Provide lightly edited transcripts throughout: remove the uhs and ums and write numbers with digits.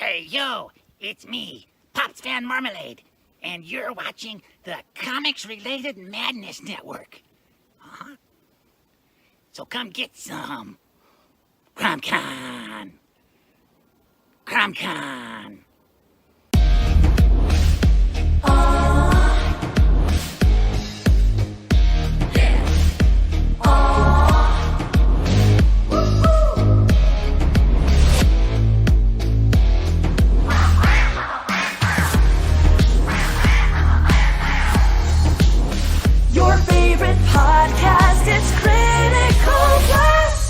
Hey, yo, it's me, Pops Van Marmalade, and you're watching the Comics-Related Madness Network. Uh-huh. So come get some. CromCon. CromCon. Your favorite podcast, it's Critical Blast.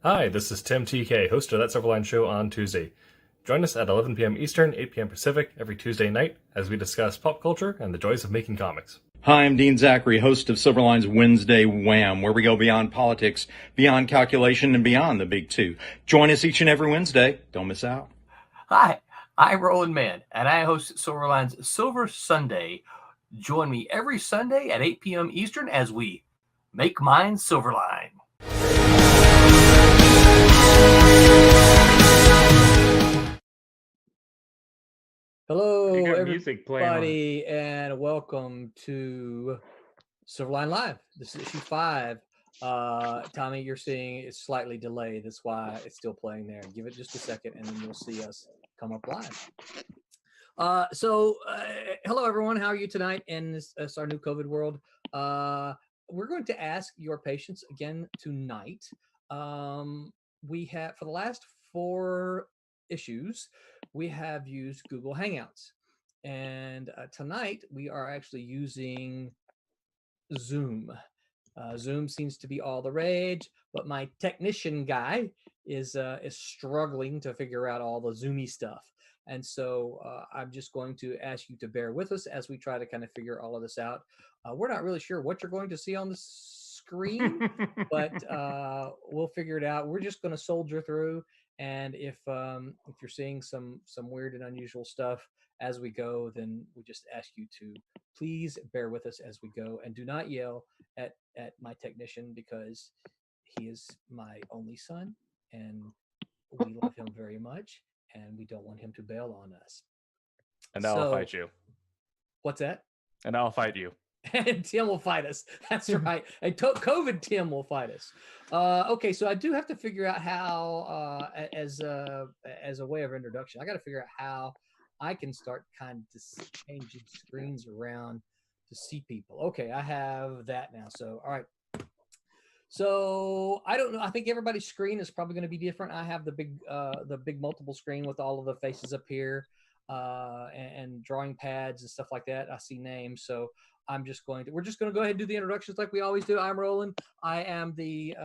Hi, this is Tim TK, host of That Silverline Show on Tuesday. Join us at 11 p.m. Eastern, 8 p.m. Pacific every Tuesday night as we discuss pop culture and the joys of making comics. Hi, I'm Dean Zachary, host of Silverline's Wednesday Wham, where we go beyond politics, beyond calculation, and beyond the big two. Join us each and every Wednesday. Don't miss out. Hi, I'm Roland Mann, and I host Silverline's Silver Sunday. Join me every Sunday at 8 p.m. Eastern as we make mine Silverline. Hello, You got music playing on. everybody, and welcome to Silverline Live. This is issue 5. Tommy, you're seeing it's slightly delayed. That's why it's still playing there. Give it just a second, and then you'll see us come up live. Hello, everyone. How are you tonight in this our new COVID world? We're going to ask your patience again tonight. We have, for the last 4 issues, we have used Google Hangouts, and tonight we are actually using Zoom. Zoom seems to be all the rage, but my technician guy is struggling to figure out all the Zoomy stuff, and so I'm just going to ask you to bear with us as we try to kind of figure all of this out. We're not really sure what you're going to see on the screen, but we'll figure it out. We're just going to soldier through. And if you're seeing some weird and unusual stuff as we go, then we just ask you to please bear with us as we go, and do not yell at my technician, because he is my only son, and we love him very much, and we don't want him to bail on us. And I'll fight you. What's that? And I'll fight you. And Tim will fight us. That's right. And COVID Tim will fight us. Okay, so I do have to figure out how, as a way of introduction, I got to figure out how I can start kind of just changing screens around to see people. Okay, I have that now. So, all right. So I don't know. I think everybody's screen is probably going to be different. I have the big multiple screen with all of the faces up here, and drawing pads and stuff like that. I see names. So we're just going to go ahead and do the introductions like we always do. I'm Roland. I am the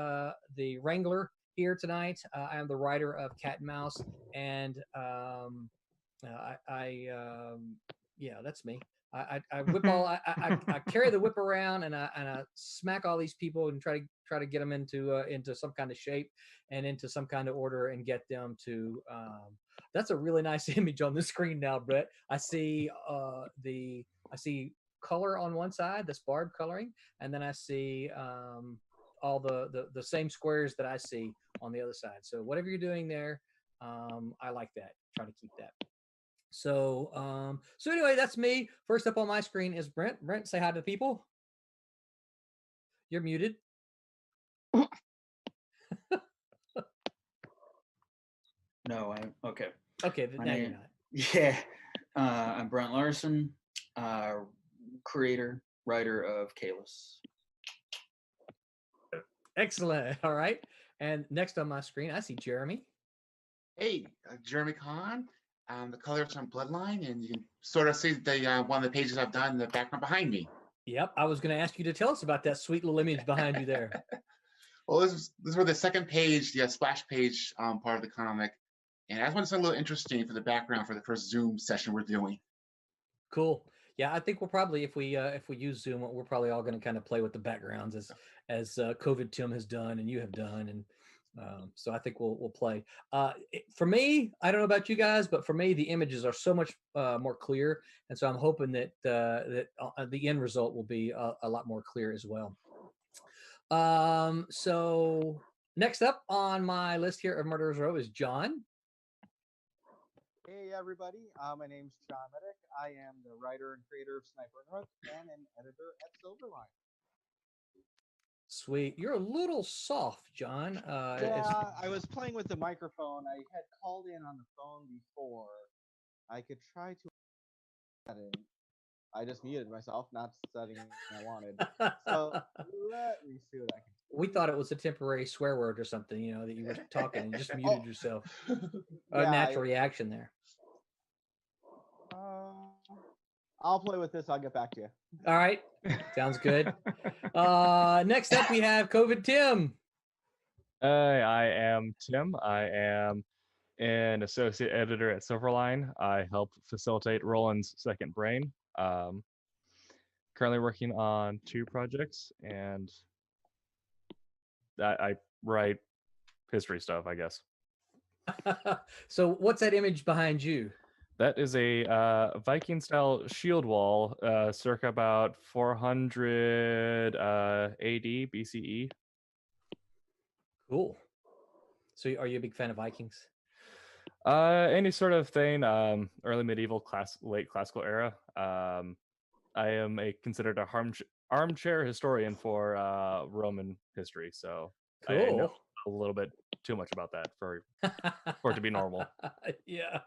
Wrangler here tonight. I am the writer of Cat and Mouse, and yeah, that's me. I whip all I carry the whip around and I smack all these people and try to get them into some kind of shape and into some kind of order and get them to. That's a really nice image on the screen now, Brett. I see color on one side, that's barb coloring, and then I see all the same squares that I see on the other side. So whatever you're doing there, I like that. Try to keep that. So so anyway, that's me. First up on my screen is Brent. Brent, say hi to the people. You're muted. No, I'm okay. Okay, now you're not. Yeah, I'm Brent Larson, creator, writer of Kalis. Excellent. All right. And next on my screen, I see Jeremy. Hey, Jeremy Kahn. The colors from Bloodline, and you can sort of see the one of the pages I've done in the background behind me. Yep, I was going to ask you to tell us about that sweet little image behind you there. Well, this is where the second page, the splash page part of the comic, and I just want something a little interesting for the background for the first Zoom session we're doing. Cool. Yeah, I think we'll probably, if we use Zoom, we're probably all going to kind of play with the backgrounds as COVID Tim has done and you have done, and so I think we'll play. For me, I don't know about you guys, but for me, the images are so much more clear, and so I'm hoping that the end result will be a lot more clear as well. So next up on my list here of Murderers Row is John. Hey everybody, my name's John Medic. I am the writer and creator of Sniper and Rook and an editor at Silverline. Sweet. You're a little soft, John. Yeah, I was playing with the microphone. I had called in on the phone before. I could try to. I just muted myself, not setting I wanted. So let me see what I can. We thought it was a temporary swear word or something, you know, that you were talking and just muted yourself. A natural reaction there. I'll play with this. I'll get back to you. All right. Sounds good. Next up, we have COVID Tim. I am Tim. I am an associate editor at Silverline. I help facilitate Roland's second brain. Currently working on 2 projects, and I write history stuff, I guess. So what's that image behind you? That is a Viking-style shield wall, circa about 400 AD BCE. Cool. So are you a big fan of Vikings? Any sort of thing, early medieval, late classical era. I am considered a armchair historian for Roman history, so cool. I know a little bit too much about that for it to be normal. Yeah.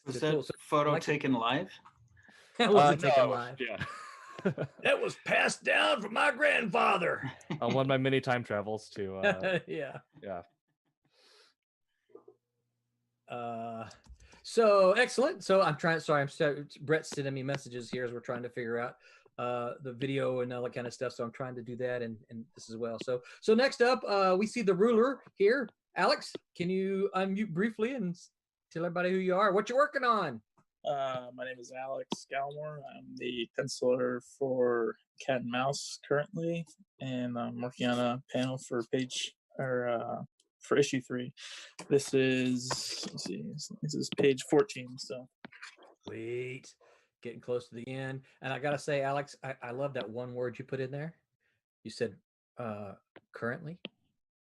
Was that photo taken live? That wasn't taken live. Yeah. That was passed down from my grandfather. On one of my many time travels to yeah. Yeah. So excellent. So Brett's sending me messages here as we're trying to figure out the video and all that kind of stuff. So I'm trying to do that and this as well. So next up, we see the ruler here. Alex, can you unmute briefly and tell everybody who you are, what you're working on? My name is Alex Galmore. I'm the penciler for Cat and Mouse currently, and I'm working on a panel for issue 3. This is, let's see, this is page 14. So sweet, getting close to the end. And I gotta say, Alex, I love that one word you put in there. You said currently.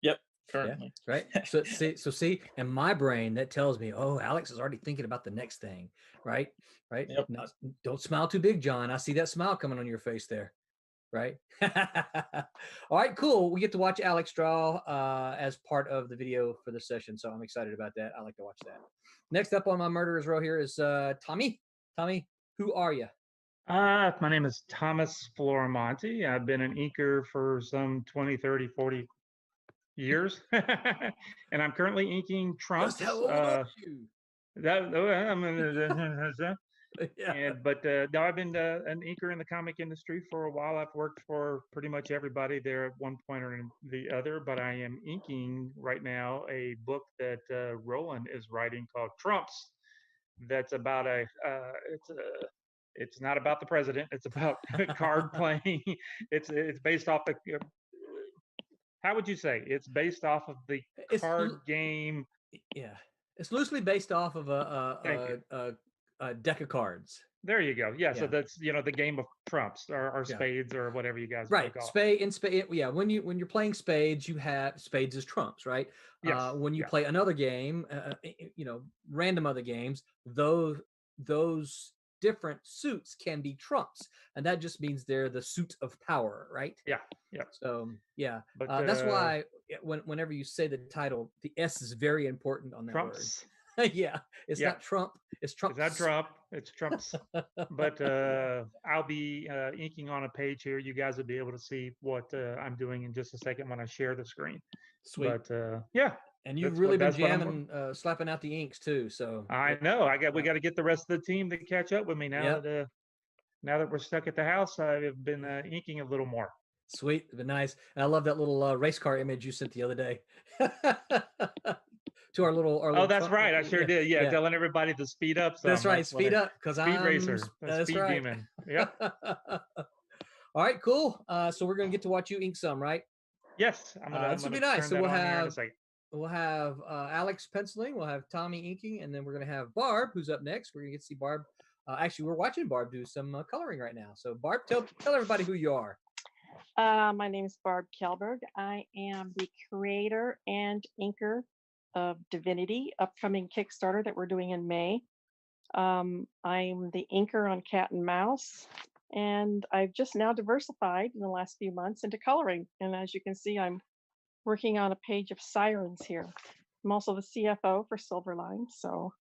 Yep. Currently. Yeah, right. So see, in my brain, that tells me, oh, Alex is already thinking about the next thing. Right. Yep. Now, don't smile too big, John. I see that smile coming on your face there. Right. All right, cool. We get to watch Alex draw as part of the video for the session. So I'm excited about that. I like to watch that. Next up on my murderers row here is Tommy. Tommy, who are you? My name is Thomas Florimonti. I've been an inker for some 20, 30, 40 years, and I'm currently inking Trumps. How old are you? No, I've been an inker in the comic industry for a while. I've worked for pretty much everybody there at one point or the other, but I am inking right now a book that Roland is writing called Trumps. That's about It's not about the president. It's about card playing. It's based off the. How would you say? It's based off of the card game. Yeah, it's loosely based off of a deck of cards. There you go. Yeah, so that's the game of trumps or spades or whatever you guys want to call it. Spade. Yeah, when you're playing spades, you have spades as trumps, right? Yes. When you play another game, random other games, those different suits can be trumps, and that just means they're the suit of power, right? Yeah. So But that's why whenever you say the title, the S is very important on that trumps. word. It's not Trump, it's Trump. It's not Trump, it's Trumps. But I'll be inking on a page here. You guys will be able to see what I'm doing in just a second when I share the screen. Sweet. But yeah. And you've really been jamming, slapping out the inks too. So I know. We got to get the rest of the team to catch up with me now. That we're stuck at the house. I've been inking a little more. Sweet, it's been nice. And I love that little race car image you sent the other day. To our little. Oh, that's right. I sure did. Yeah, telling everybody to speed up. That's right. Speed up, because I'm racer. That's speed right. demon. Yep. All right, cool. So we're gonna get to watch you ink some, right? Yes. This will be nice. So we'll have Alex penciling. We'll have Tommy inking, and then we're gonna have Barb, who's up next. We're gonna get to see Barb. Actually, we're watching Barb do some coloring right now. So Barb, tell everybody who you are. My name is Barb Kelberg. I am the creator and inker of Divinity, upcoming Kickstarter that we're doing in May. I'm the inker on Cat and Mouse, and I've just now diversified in the last few months into coloring. And as you can see, I'm working on a page of sirens here. I'm also the CFO for Silverline, so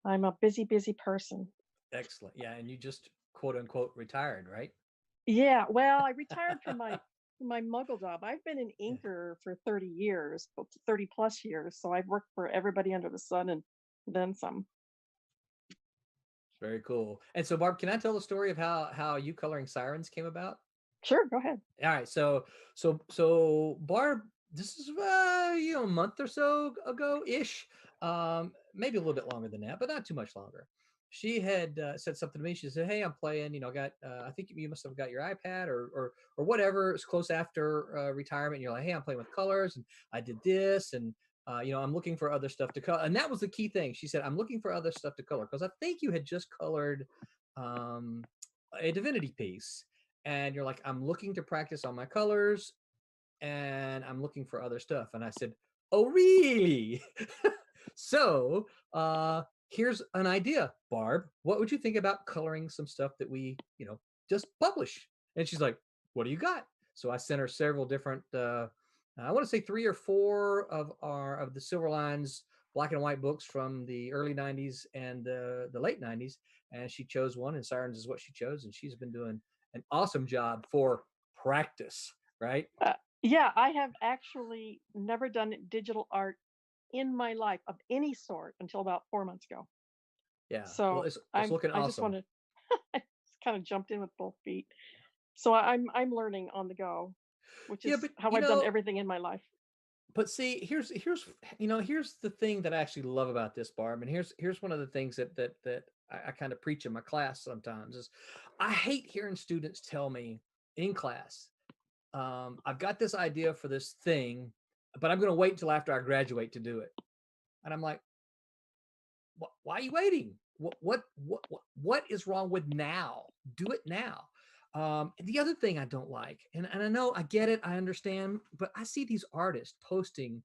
I'm a busy person. Excellent. Yeah, and you just quote unquote retired, right? Yeah, well, I retired from my muggle job. I've been an inker for 30 years, 30 plus years. So I've worked for everybody under the sun and then some. Very cool. And so Barb, can I tell the story of how you coloring sirens came about? Sure, go ahead. All right. So Barb, this is a month or so ago-ish, maybe a little bit longer than that, but not too much longer. She had said something to me. She said, "Hey, I'm playing. I got. I think you must have got your iPad or whatever. It's close after retirement. And you're like, hey, I'm playing with colors, and I did this, and I'm looking for other stuff to color." And that was the key thing. She said, "I'm looking for other stuff to color because I think you had just colored a Divinity piece, and you're like, I'm looking to practice on my colors, and I'm looking for other stuff." And I said, "Oh, really?" So. Here's an idea, Barb. What would you think about coloring some stuff that we, just publish? And she's like, "What do you got?" So I sent her several different, I want to say 3 or 4 of the Silverline's black and white books from the early 90s and the late 90s. And she chose one, and Sirens is what she chose. And she's been doing an awesome job for practice, right? Yeah, I have actually never done digital art in my life of any sort until about 4 months ago. Yeah. So well, it's looking awesome. I just wanted, I just kind of jumped in with both feet. So I'm learning on the go, which is how I've done everything in my life. But see, here's the thing that I actually love about this, Barb, and here's one of the things that I kind of preach in my class sometimes is I hate hearing students tell me in class, I've got this idea for this thing, but I'm going to wait until after I graduate to do it. And I'm like, why are you waiting? What is wrong with now? Do it now. The other thing I don't like, and I know I get it, I understand, but I see these artists posting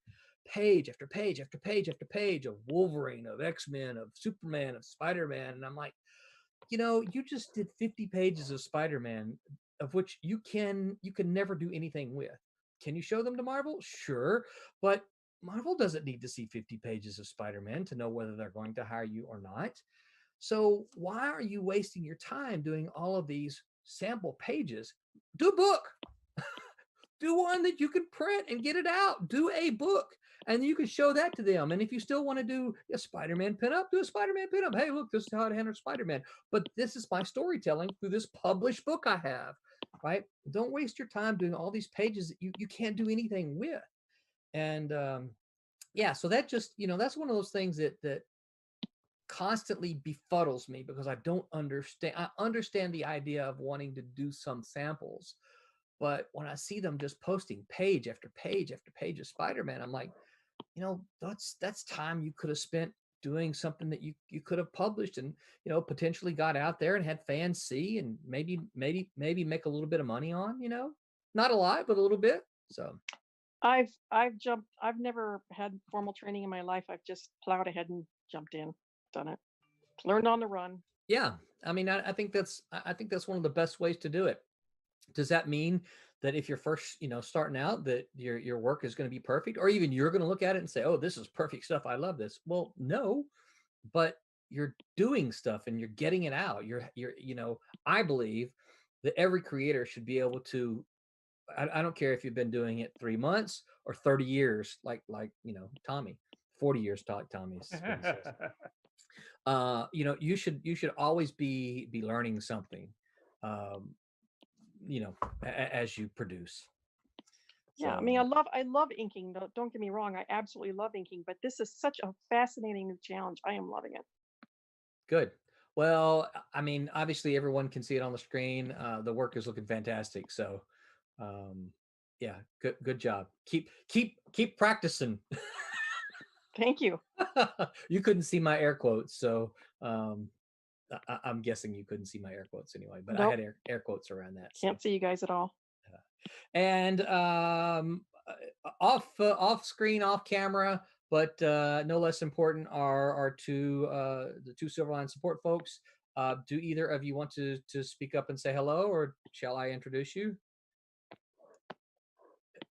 page after page after page after page of Wolverine, of X-Men, of Superman, of Spider-Man. And I'm like, you just did 50 pages of Spider-Man, of which you can never do anything with. Can you show them to Marvel? Sure. But Marvel doesn't need to see 50 pages of Spider-Man to know whether they're going to hire you or not. So why are you wasting your time doing all of these sample pages? Do a book. Do one that you can print and get it out. Do a book. And you can show that to them. And if you still want to do a Spider-Man pinup, do a Spider-Man pinup. Hey, look, this is how to handle Spider-Man. But this is my storytelling through this published book I have. Right? Don't waste your time doing all these pages that you can't do anything with. And so that just, that's one of those things that constantly befuddles me because I don't understand. I understand the idea of wanting to do some samples, but when I see them just posting page after page after page of Spider-Man, I'm like, that's time you could have spent doing something that you could have published and potentially got out there and had fans see and maybe make a little bit of money on, not a lot, but a little bit. So I've jumped. I've never had formal training in my life. I've just plowed ahead and jumped in, done it, learned on the run. Yeah, I mean, I think that's one of the best ways to do it. Does that mean that if you're first, starting out, that your work is going to be perfect, or even you're going to look at it and say, "Oh, this is perfect stuff. I love this." Well, no, but you're doing stuff and you're getting it out. I believe that every creator should be able to. I don't care if you've been doing it 3 months or 30 years, like Tommy, 40 years. Tommy. You should always be learning something. As you produce. Yeah, I mean, I love inking. Don't get me wrong, I absolutely love inking, but this is such a fascinating new challenge. I am loving it. Good. Well, I mean, obviously everyone can see it on the screen. The work is looking fantastic. So, yeah, good job. Keep practicing. Thank you. You couldn't see my air quotes, so I'm guessing you couldn't see my air quotes anyway, but Nope. I had air quotes around that. Can't see you guys at all. And off screen, off camera, but no less important are the two Silverline support folks. Do either of you want to speak up and say hello, or shall I introduce you?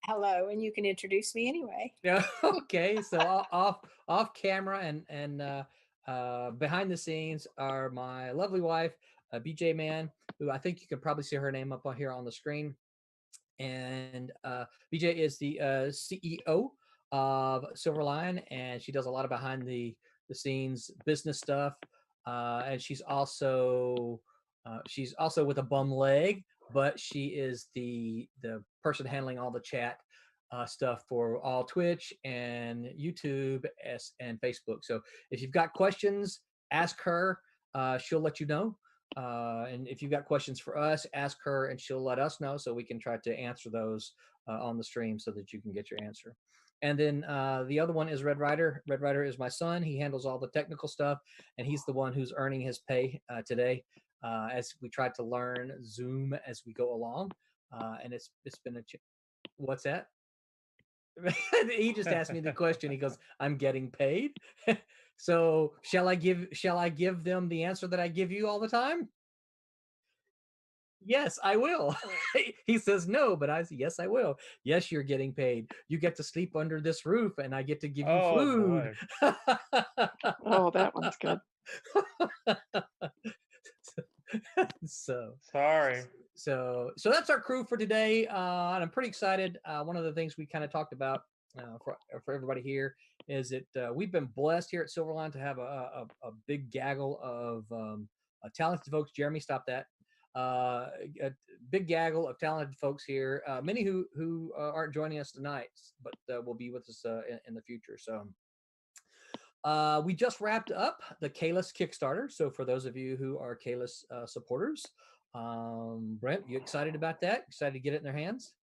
Hello, and you can introduce me anyway. Yeah. Okay. So off camera and behind the scenes are my lovely wife, BJ Mann, who I think you can probably see her name up on here on the screen. And BJ is the CEO of Silverline, and she does a lot of behind the scenes business stuff. And she's also with a bum leg, but she is the person handling all the chat stuff for all Twitch and YouTube and Facebook. So if you've got questions, ask her. She'll let you know. And if you've got questions for us, ask her and she'll let us know so we can try to answer those on the stream so that you can get your answer. And then the other one is Red Rider. Red Rider is my son. He handles all the technical stuff, and he's the one who's earning his pay today as we try to learn Zoom as we go along. And it's been what's that? He just asked me the question. He goes, "I'm getting paid." So shall I give them the answer that I give you all the time? Yes, I will. He says no, but I say, yes, I will. Yes, you're getting paid. You get to sleep under this roof and I get to give you food. Oh, that one's good. So sorry. So that's our crew for today. And I'm pretty excited. One of the things we kind of talked about for everybody here is that we've been blessed here at Silverline to have a big gaggle of talented folks. Jeremy, stop that. A big gaggle of talented folks here. Many who aren't joining us tonight, but will be with us in the future. So we just wrapped up the Caelus Kickstarter. So for those of you who are Caelus supporters, Brent, you excited about that? Excited to get it in their hands?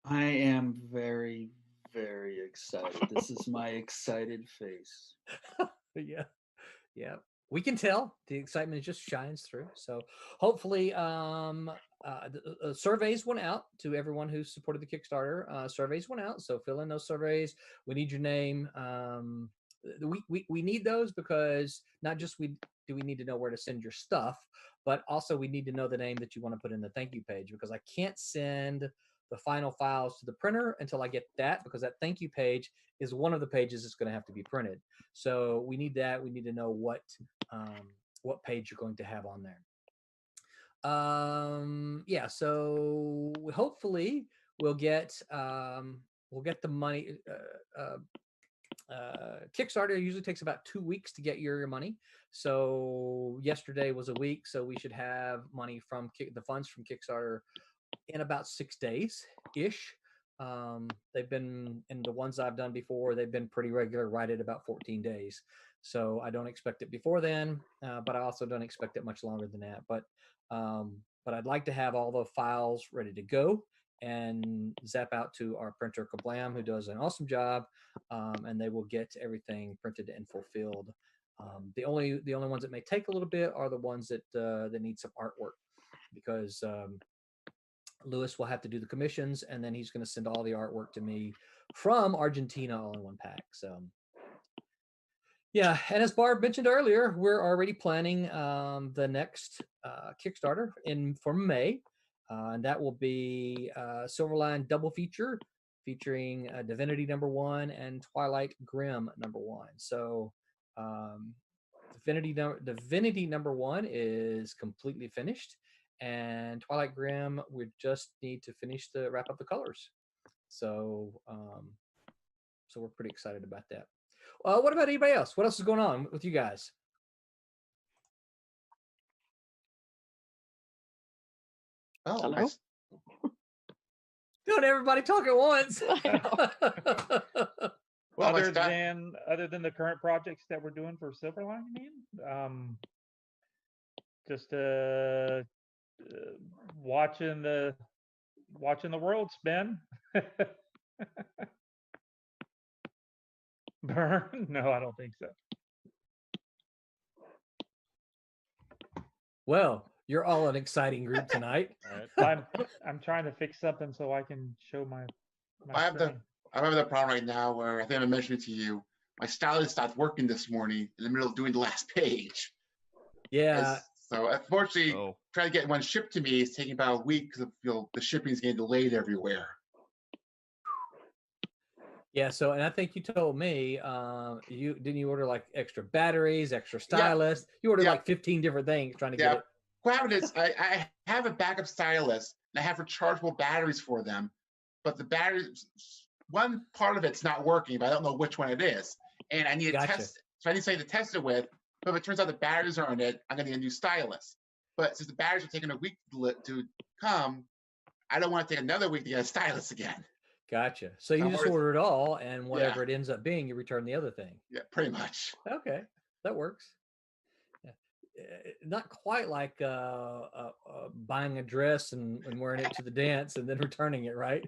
I am very, very excited. This is my excited face. Yeah. We can tell the excitement just shines through. So hopefully surveys went out to everyone who supported the Kickstarter. Surveys went out. So fill in those surveys. We need your name. We need those because not just do we need to know where to send your stuff, but also we need to know the name that you want to put in the thank you page, because I can't send the final files to the printer until I get that, because that thank you page is one of the pages that's going to have to be printed. So we need that. We need to know what page you're going to have on there. Yeah. So hopefully we'll get the money. Kickstarter usually takes about 2 weeks to get your money. So yesterday was a week, so we should have money from the funds from Kickstarter in about 6 days ish. They've been, in the ones I've done before, they've been pretty regular, right at about 14 days. So I don't expect it before then, but I also don't expect it much longer than that. But I'd like to have all the files ready to go and zap out to our printer Kablam, who does an awesome job, and they will get everything printed and fulfilled. The only ones that may take a little bit are the ones that need some artwork, because Lewis will have to do the commissions, and then he's going to send all the artwork to me from Argentina all in one pack. So yeah, and as Barb mentioned earlier, we're already planning the next Kickstarter for May, and that will be Silverline double feature featuring Divinity #1 and Twilight Grim #1. So Divinity #1 is completely finished, and Twilight Grim we just need to wrap up the colors. So so we're pretty excited about that. What about anybody else? What else is going on with you guys? Oh, Hello? Don't everybody talk at once. Well, other than the current projects that we're doing for Silverline, you mean? Just watching the world spin. Burn? No, I don't think so. Well, you're all an exciting group tonight. I'm trying to fix something so I can show my I have the problem right now where I think I mentioned it to you. My stylus stopped working this morning in the middle of doing the last page. Yeah. So unfortunately, trying to get one shipped to me is taking about a week because the shipping is getting delayed everywhere. Yeah, so, and I think you told me, you order like extra batteries, extra stylus. You ordered like 15 different things trying to get it. What happened is I have a backup stylus and I have rechargeable batteries for them, but the batteries, one part of it's not working, but I don't know which one it is. And I need to test it. So I need something to test it with. But if it turns out the batteries are on it, I'm gonna need a new stylus. But since the batteries are taking a week to come, I don't want to take another week to get a stylus again. Gotcha. So you just order it all, and whatever it ends up being, you return the other thing. Yeah, pretty much. Okay, that works. Yeah. Not quite like buying a dress and wearing it to the dance and then returning it, right?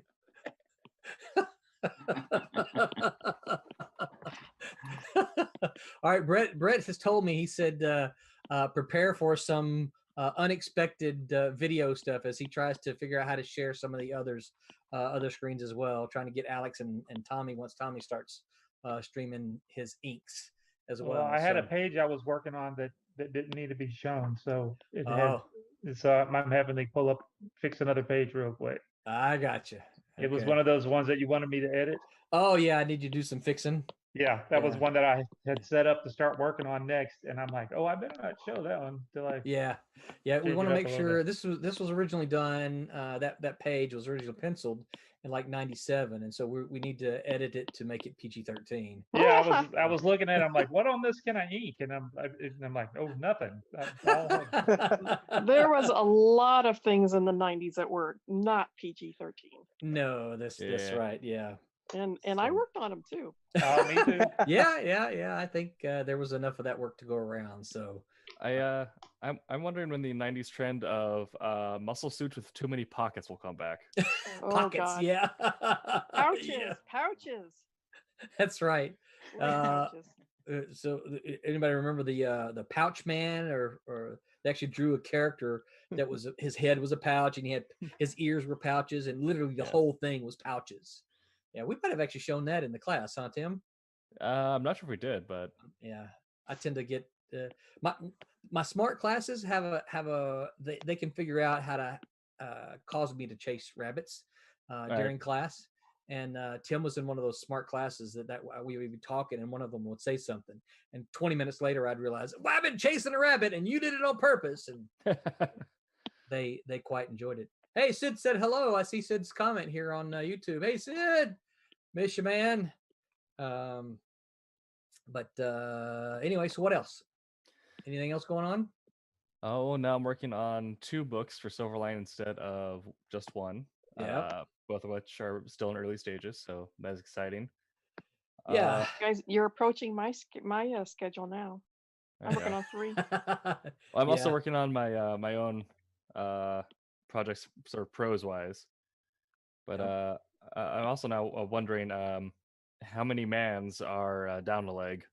All right, Brett has told me, he said prepare for some unexpected video stuff as he tries to figure out how to share some of the other screens as well, trying to get Alex and Tommy once Tommy starts streaming his inks as well. Well, I had a page I was working on that didn't need to be shown, so I'm having to fix another page real quick. I gotcha. It was one of those ones that you wanted me to edit. Oh yeah, I need you to do some fixing. Yeah, that was one that I had set up to start working on next, and I'm like, oh, I better not show that one till I. Yeah. We want to make sure this was originally done. That page was originally penciled in like '97, and so we need to edit it to make it PG-13. Yeah, I was looking at it. I'm like, what on this can I ink? And I'm like, oh, nothing. There was a lot of things in the '90s that were not PG-13. No, that's right. Yeah. And I worked on them too. Oh, me too. Yeah. I think there was enough of that work to go around. So I'm wondering when the '90s trend of muscle suits with too many pockets will come back. Pockets, God. yeah. Pouches. That's right. Pouches. So anybody remember the Pouch Man, or they actually drew a character that was his head was a pouch and he had his ears were pouches and literally the whole thing was pouches. Yeah, we might have actually shown that in the class, huh, Tim? I'm not sure if we did, but yeah, I tend to get my smart classes they can figure out how to cause me to chase rabbits during class. And Tim was in one of those smart classes that we would be talking, and one of them would say something, and 20 minutes later, I'd realize, well, I've been chasing a rabbit, and you did it on purpose, and they quite enjoyed it. Hey, Sid said hello. I see Sid's comment here on YouTube. Hey, Sid, miss you, man. But anyway, so what else? Anything else going on? Oh, now I'm working on 2 books for Silverline instead of just one. Yeah. Both of which are still in early stages, so that's exciting. Yeah. Guys, you're approaching my schedule now. I'm working on 3. Well, I'm also Yeah. working on my my own projects, sort of prose wise. But I'm also now wondering how many mans are down a leg.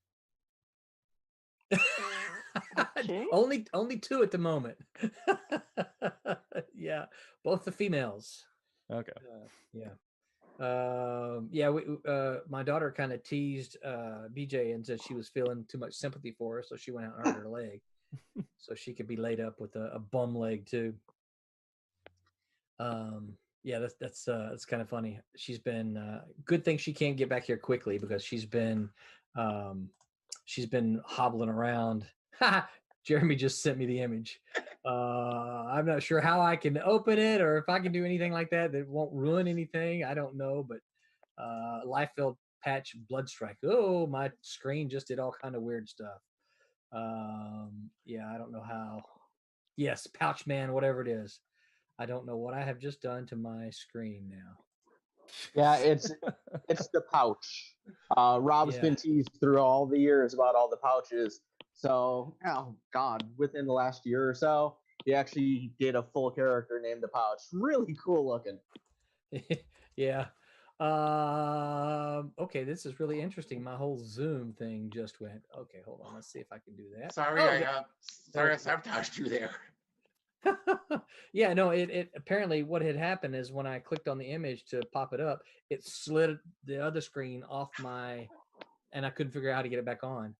Okay. Only 2 at the moment. Yeah, both the females. Okay. Yeah. Yeah, my daughter kind of teased BJ and said she was feeling too much sympathy for her, so she went out and hurt her leg, so she could be laid up with a bum leg too. Yeah, that's kind of funny. She's been good thing she can't get back here quickly because she's been hobbling around. Jeremy just sent me the image. I'm not sure how I can open it or if I can do anything like that that won't ruin anything. I don't know, but Liefeld patch blood strike. Oh, my screen just did all kind of weird stuff. Yeah, I don't know how. Yes, pouch man, whatever it is. I don't know what I have just done to my screen now. Yeah, it's the pouch. Rob's been teased through all the years about all the pouches. So, oh God, within the last year or so, he actually did a full character named the Pouch. Really cool looking. Yeah. Okay, this is really interesting. My whole Zoom thing just went. Okay, hold on. Let's see if I can do that. Sorry, I sabotaged you there. Yeah, no, it apparently what had happened is when I clicked on the image to pop it up, it slid the other screen off my, and I couldn't figure out how to get it back on.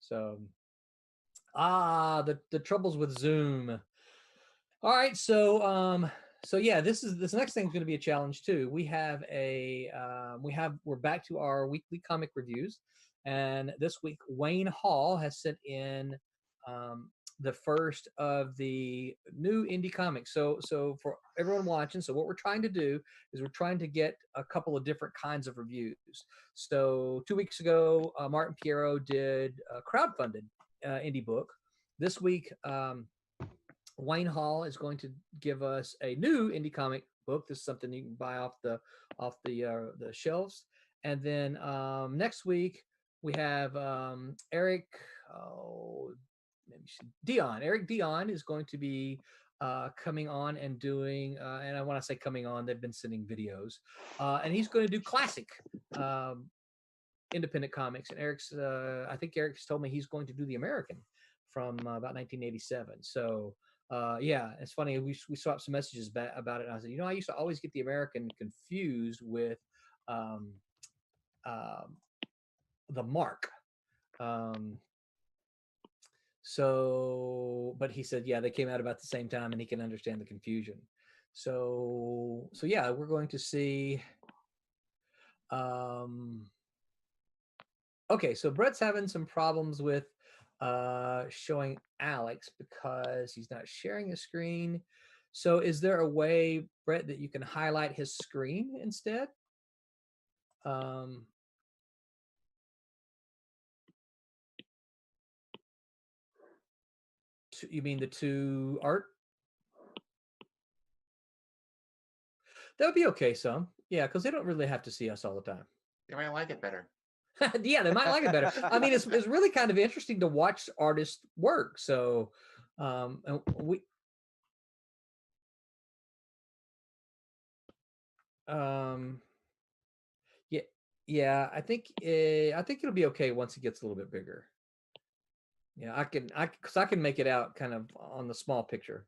So, the troubles with Zoom. All right, so yeah, this next thing is going to be a challenge too. We have we're back to our weekly comic reviews, and this week Wayne Hall has sent in the first of the new indie comics. So for everyone watching, so what we're trying to do is we're trying to get a couple of different kinds of reviews. So 2 weeks ago, Martin Piero did a crowdfunded indie book. This week, Wayne Hall is going to give us a new indie comic book. This is something you can buy off the shelves. And then next week we have Eric Dion. Eric Dion is going to be coming on and doing, and I want to say coming on, they've been sending videos, and he's going to do classic independent comics. And I think Eric's told me he's going to do the American from about 1987. So yeah, it's funny. We swapped some messages about it. And I said, I used to always get the American confused with the Mark. So, but he said, yeah, they came out about the same time, and he can understand the confusion. So yeah, we're going to see. Okay, so Bret's having some problems with showing Alex because he's not sharing the screen. So is there a way, Bret, that you can highlight his screen instead? You mean the two art? That would be okay, some. Yeah, because they don't really have to see us all the time. They might like it better. Yeah, they might like it better. I mean, it's really kind of interesting to watch artists work. So, and we, yeah, I think it'll be okay once it gets a little bit bigger. Yeah, because I can make it out kind of on the small picture.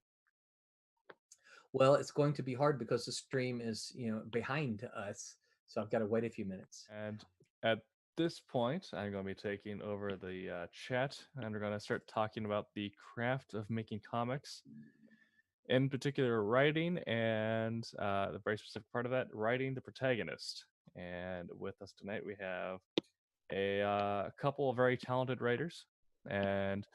Well, it's going to be hard because the stream is, behind us, so I've got to wait a few minutes. And at this point, I'm going to be taking over the chat, and we're going to start talking about the craft of making comics, in particular writing, and the very specific part of that, writing the protagonist. And with us tonight, we have a couple of very talented writers, and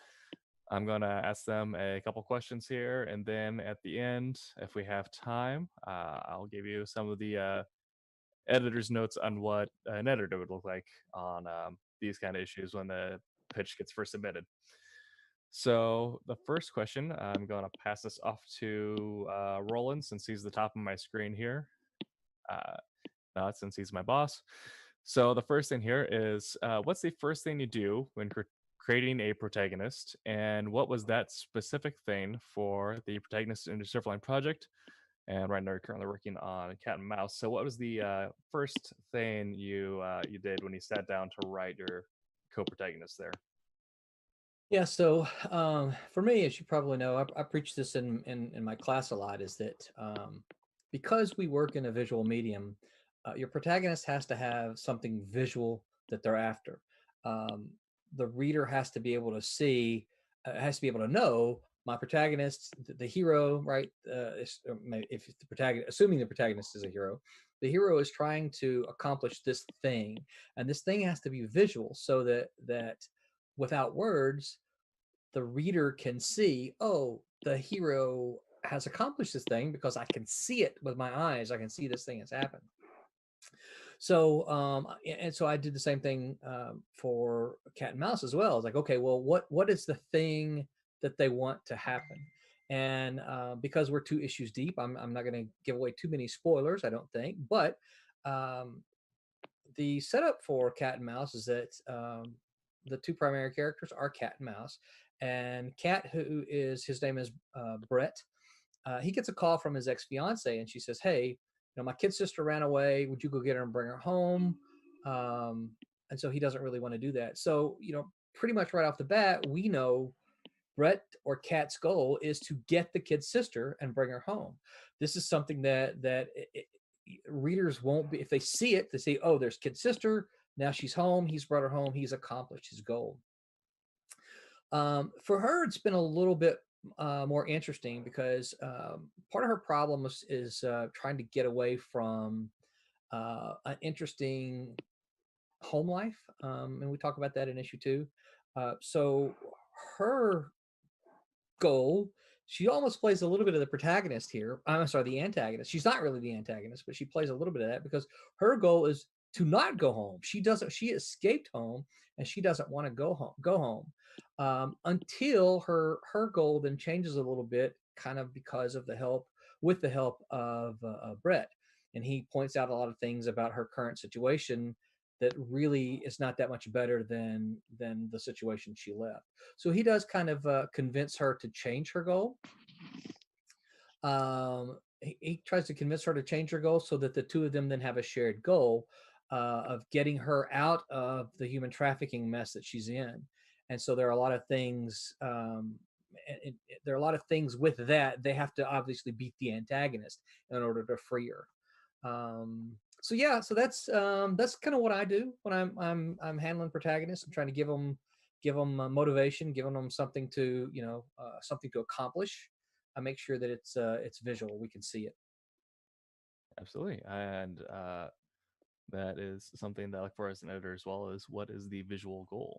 I'm going to ask them a couple questions here, and then at the end, if we have time, I'll give you some of the editor's notes on what an editor would look like on these kind of issues when the pitch gets first submitted. So the first question, I'm going to pass this off to Roland, since he's the top of my screen here. Not since he's my boss. So the first thing here is, what's the first thing you do when creating a protagonist, and what was that specific thing for the protagonist in the Silverline project? And right now you're currently working on Cat and Mouse. So what was the first thing you did when you sat down to write your co-protagonist there? Yeah, so for me, as you probably know, I preach this in my class a lot, is that because we work in a visual medium, your protagonist has to have something visual that they're after. The reader has to be able to see, has to be able to know my protagonist, the hero, right? If the protagonist, assuming the protagonist is a hero, the hero is trying to accomplish this thing, and this thing has to be visual, so that without words, the reader can see, oh, the hero has accomplished this thing because I can see it with my eyes. I can see this thing has happened. So, and so I did the same thing for Cat and Mouse as well. It's like, okay, well, what is the thing that they want to happen? And because we're 2 issues deep, I'm not going to give away too many spoilers, I don't think. But the setup for Cat and Mouse is that the 2 primary characters are Cat and Mouse. And Cat, his name is Bret, he gets a call from his ex-fiance, and she says, hey, my kid sister ran away. Would you go get her and bring her home? And so he doesn't really want to do that. So, pretty much right off the bat, we know Bret or Cat's goal is to get the kid's sister and bring her home. This is something that readers won't be, if they see it, they say, oh, there's kid's sister. Now she's home. He's brought her home. He's accomplished his goal. For her, it's been a little bit more interesting because part of her problem is trying to get away from an interesting home life, and we talk about that in issue 2. So her goal, she almost plays a little bit of the protagonist here. I'm sorry, the antagonist. She's not really the antagonist, but she plays a little bit of that because her goal is to not go home. She escaped home, and she doesn't want to go home until her goal then changes a little bit, kind of because of the help of Bret, and he points out a lot of things about her current situation that really is not that much better than the situation she left. So he does kind of convince her to change her goal. He tries to convince her to change her goal so that the 2 of them then have a shared goal of getting her out of the human trafficking mess that she's in. And so there are a lot of things. There are a lot of things with that. They have to obviously beat the antagonist in order to free her. So yeah, so that's kind of what I do when I'm handling protagonists. I'm trying to give them motivation, giving them something to something to accomplish. I make sure that it's visual. We can see it. Absolutely, and that is something that I look for as an editor as well, is what is the visual goal.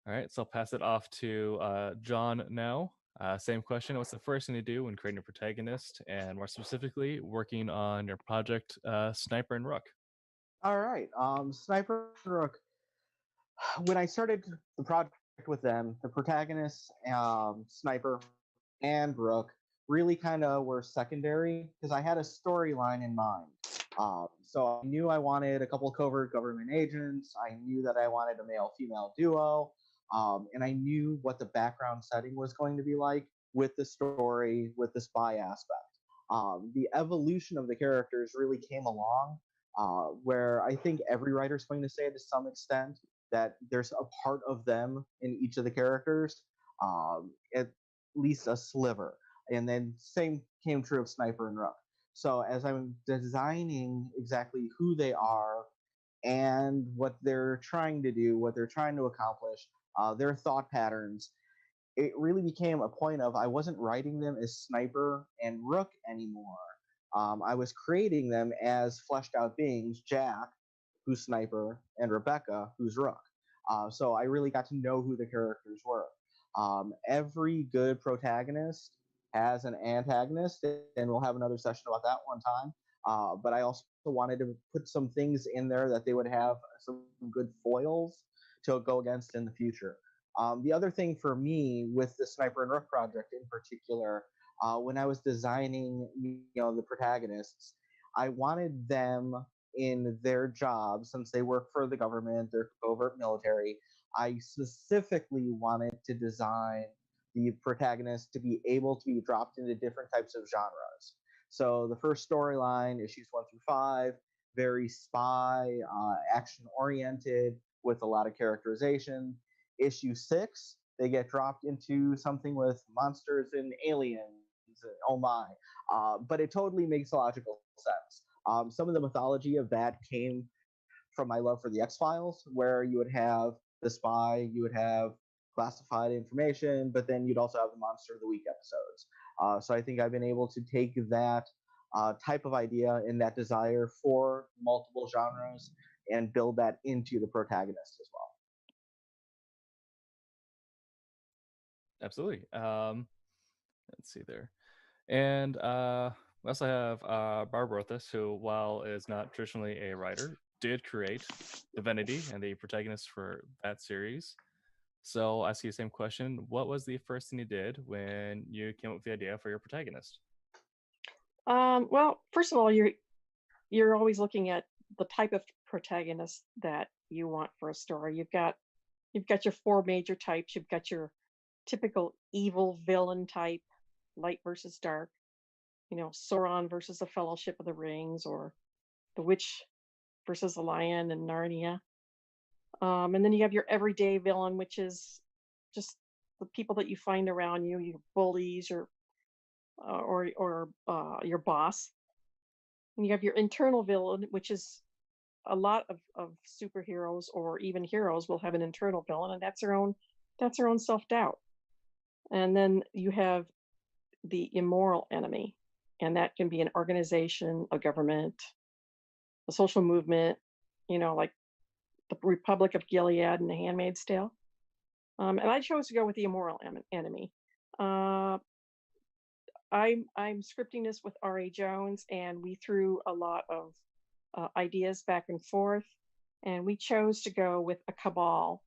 All right, so I'll pass it off to John now. Same question. What's the first thing you do when creating a protagonist, and more specifically, working on your project, Sniper and Rook? All right. Sniper and Rook. When I started the project with them, the protagonists, Sniper and Rook, really kind of were secondary because I had a storyline in mind. So I knew I wanted a couple of covert government agents. I knew that I wanted a male-female duo. And I knew what the background setting was going to be like with the story, with the spy aspect. The evolution of the characters really came along, where I think every writer's going to say to some extent that there's a part of them in each of the characters, at least a sliver. And then same came true of Sniper and Rook. So as I'm designing exactly who they are and what they're trying to do, what they're trying to accomplish, their thought patterns, it really became a point of I wasn't writing them as Sniper and Rook anymore. I was creating them as fleshed out beings, Jack, who's Sniper, and Rebecca, who's Rook. So I really got to know who the characters were. Every good protagonist has an antagonist, and we'll have another session about that one time. But I also wanted to put some things in there that they would have some good foils to go against in the future. The other thing for me with the Sniper and Rook project in particular, when I was designing the protagonists, I wanted them in their job, since they work for the government, they're covert military. I specifically wanted to design the protagonist to be able to be dropped into different types of genres. So the first storyline, issues 1 through 5, very spy, action oriented with a lot of characterization. Issue 6, they get dropped into something with monsters and aliens. Oh my. But it totally makes logical sense. Some of the mythology of that came from my love for the X-Files, where you would have the spy, you would have classified information, but then you'd also have the Monster of the Week episodes. So I think I've been able to take that type of idea and that desire for multiple genres and build that into the protagonist as well. Absolutely. Let's see there. And we also have Barb Rothis, who, while is not traditionally a writer, did create Divinity and the protagonist for that series. So I'll ask you the same question. What was the first thing you did when you came up with the idea for your protagonist? Well, first of all, you're always looking at the type of protagonist that you want for a story. You've got your 4 major types. You've got your typical evil villain type, light versus dark. Sauron versus the Fellowship of the Rings, or the Witch versus the Lion in Narnia. And then you have your everyday villain, which is just the people that you find around you, your bullies, or your boss. And you have your internal villain, which is a lot of superheroes or even heroes will have an internal villain, and that's their own self-doubt. And then you have the immoral enemy, and that can be an organization, a government, a social movement, like the Republic of Gilead and The Handmaid's Tale. And I chose to go with the immoral enemy. I'm scripting this with R.A. Jones, and we threw a lot of ideas back and forth, and we chose to go with a cabal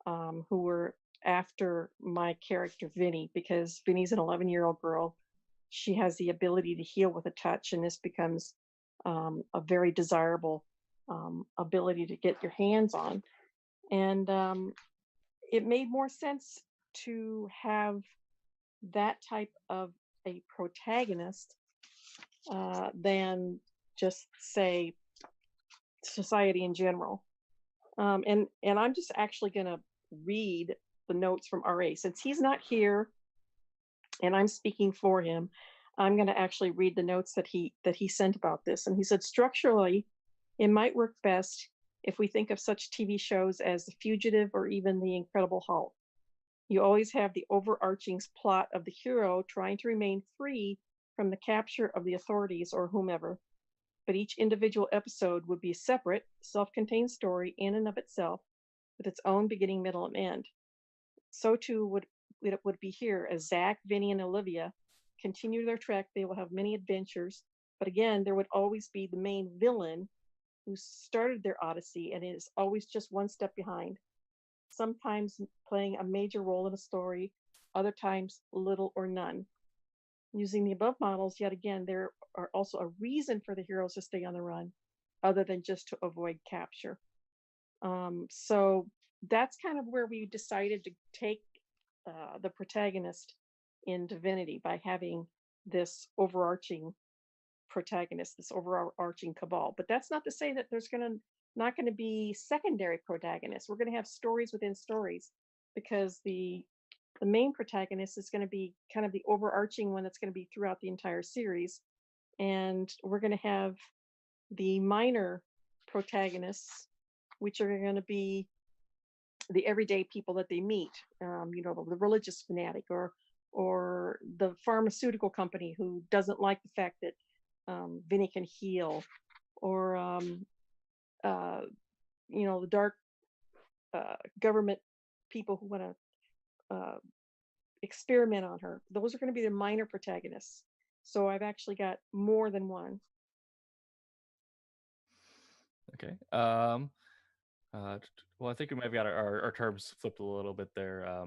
who were after my character Vinny, because Vinny's an 11-year-old girl. She has the ability to heal with a touch, and this becomes a very desirable ability to get your hands on. And it made more sense to have that type of a protagonist than just say society in general. And I'm just actually going to read the notes from RA. Since he's not here and I'm speaking for him, I'm going to actually read the notes that he sent about this. And he said, structurally, it might work best if we think of such TV shows as The Fugitive or even The Incredible Hulk. You always have the overarching plot of the hero trying to remain free from the capture of the authorities or whomever. But each individual episode would be a separate, self-contained story in and of itself, with its own beginning, middle, and end. So too would it be here, as Zach, Vinny, and Olivia continue their trek. They will have many adventures, but again, there would always be the main villain who started their odyssey and is always just one step behind, sometimes playing a major role in a story, other times little or none. Using the above models, yet again, there are also a reason for the heroes to stay on the run, other than just to avoid capture. So that's kind of where we decided to take the protagonist in Divinity, by having this overarching protagonist, this overarching cabal. But that's not to say that there's not going to be secondary protagonists. We're going to have stories within stories, because the main protagonist is going to be kind of the overarching one that's going to be throughout the entire series. And we're going to have the minor protagonists, which are going to be the everyday people that they meet, the religious fanatic, or the pharmaceutical company who doesn't like the fact that Vinny can heal, or the dark government people who want to experiment on her. Those are going to be the minor protagonists. So I've actually got more than one. Okay. Well, I think we might have got our terms flipped a little bit there.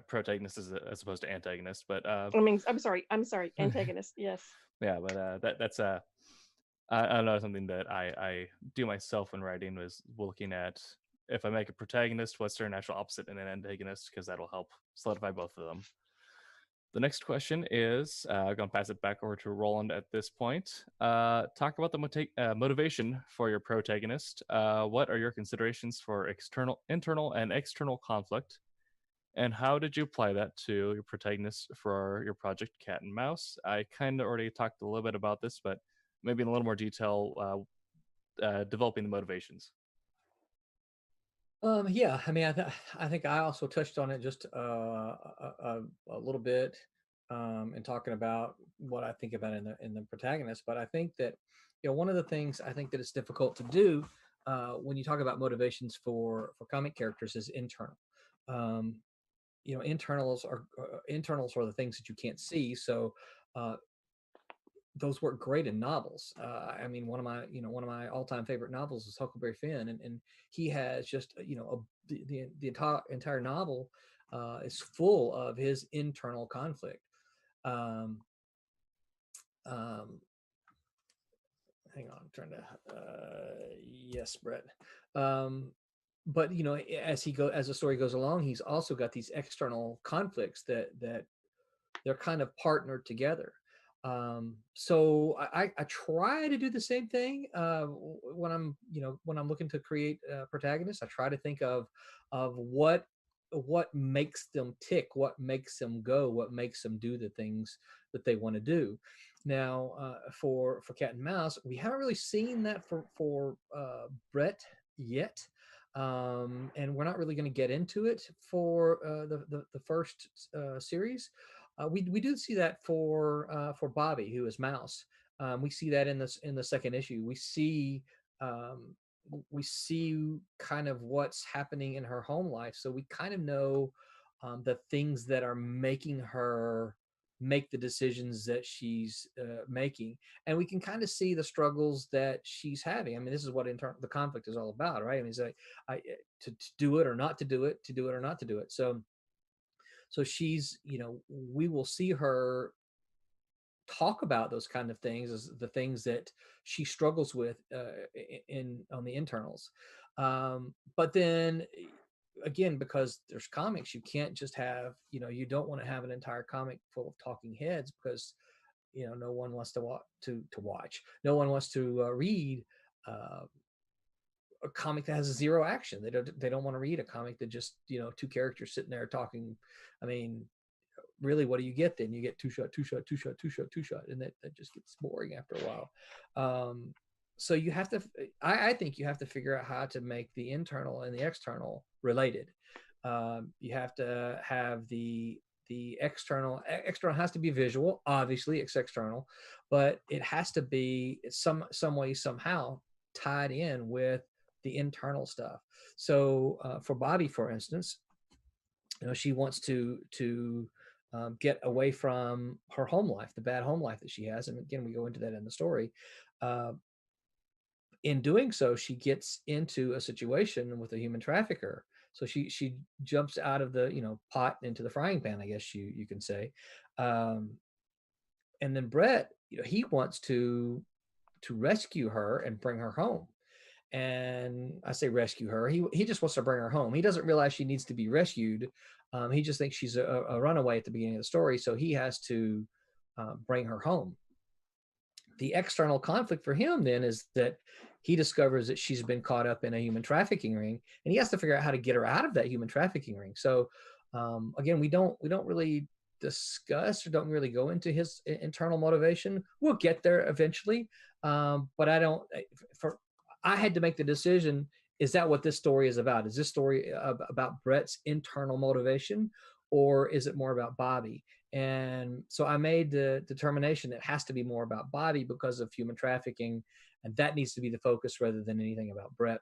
Protagonist as opposed to antagonist, but I'm sorry, antagonist. Yes. Yeah, but that's I know something that I do myself when writing is looking at, if I make a protagonist, what's their natural opposite and an antagonist, because that'll help solidify both of them. The next question is, I'm going to pass it back over to Roland at this point. Talk about the motivation for your protagonist. What are your considerations for internal and external conflict? And how did you apply that to your protagonist for your project Cat and Mouse? I kind of already talked a little bit about this, but maybe in a little more detail, developing the motivations. Yeah, I mean, I think I also touched on it just a little bit in talking about what I think about in the protagonist. But I think that, you know, one of the things I think that it's difficult to do when you talk about motivations for comic characters is internal. You know, internals are the things that you can't see. So those work great in novels. I mean, one of my all-time favorite novels is Huckleberry Finn, and he has just the entire novel is full of his internal conflict. Hang on, I'm trying to. Yes, Brett. But you know, as the story goes along, he's also got these external conflicts that they're kind of partnered together. So I try to do the same thing when I'm looking to create protagonists. I try to think of what makes them tick, what makes them go, what makes them do the things that they want to do. Now, for Cat and Mouse, we haven't really seen that for Bret yet. And we're not really going to get into it for the first series. We do see that for Bobby, who is Mouse. We see that in the second issue. We see kind of what's happening in her home life, so we kind of know the things that are making her make the decisions that she's making, and we can kind of see the struggles that she's having. I mean, this is what the conflict is all about, right? I mean, it's like to do it or not to do it, to do it or not to do it. So she's, we will see her talk about those kind of things as the things that she struggles with on the internals. But then again, because there's comics, you can't just have, you don't want to have an entire comic full of talking heads, because no one wants to watch. No one wants to read a comic that has zero action. They don't want to read a comic that just two characters sitting there talking. I mean, really, what do you get then? You get two shot, and that just gets boring after a while. So you have to, I think you have to figure out how to make the internal and the external related. You have to have the external has to be visual. Obviously, it's external, but it has to be some way, somehow tied in with the internal stuff. So for Bobby, for instance, she wants to get away from her home life, the bad home life that she has. And again, we go into that in the story. In doing so, she gets into a situation with a human trafficker. So she jumps out of the pot into the frying pan, I guess you can say. And then Bret, he wants to rescue her and bring her home. And I say rescue her. He just wants to bring her home. He doesn't realize she needs to be rescued. He just thinks she's a runaway at the beginning of the story, so he has to bring her home. The external conflict for him then is that he discovers that she's been caught up in a human trafficking ring, and he has to figure out how to get her out of that human trafficking ring. So again, we don't really discuss or don't really go into his internal motivation. We'll get there eventually, but I had to make the decision, is that what this story is about? Is this story about Bret's internal motivation, or is it more about Bobby? And so I made the determination it has to be more about Bobby because of human trafficking, and that needs to be the focus rather than anything about Bret.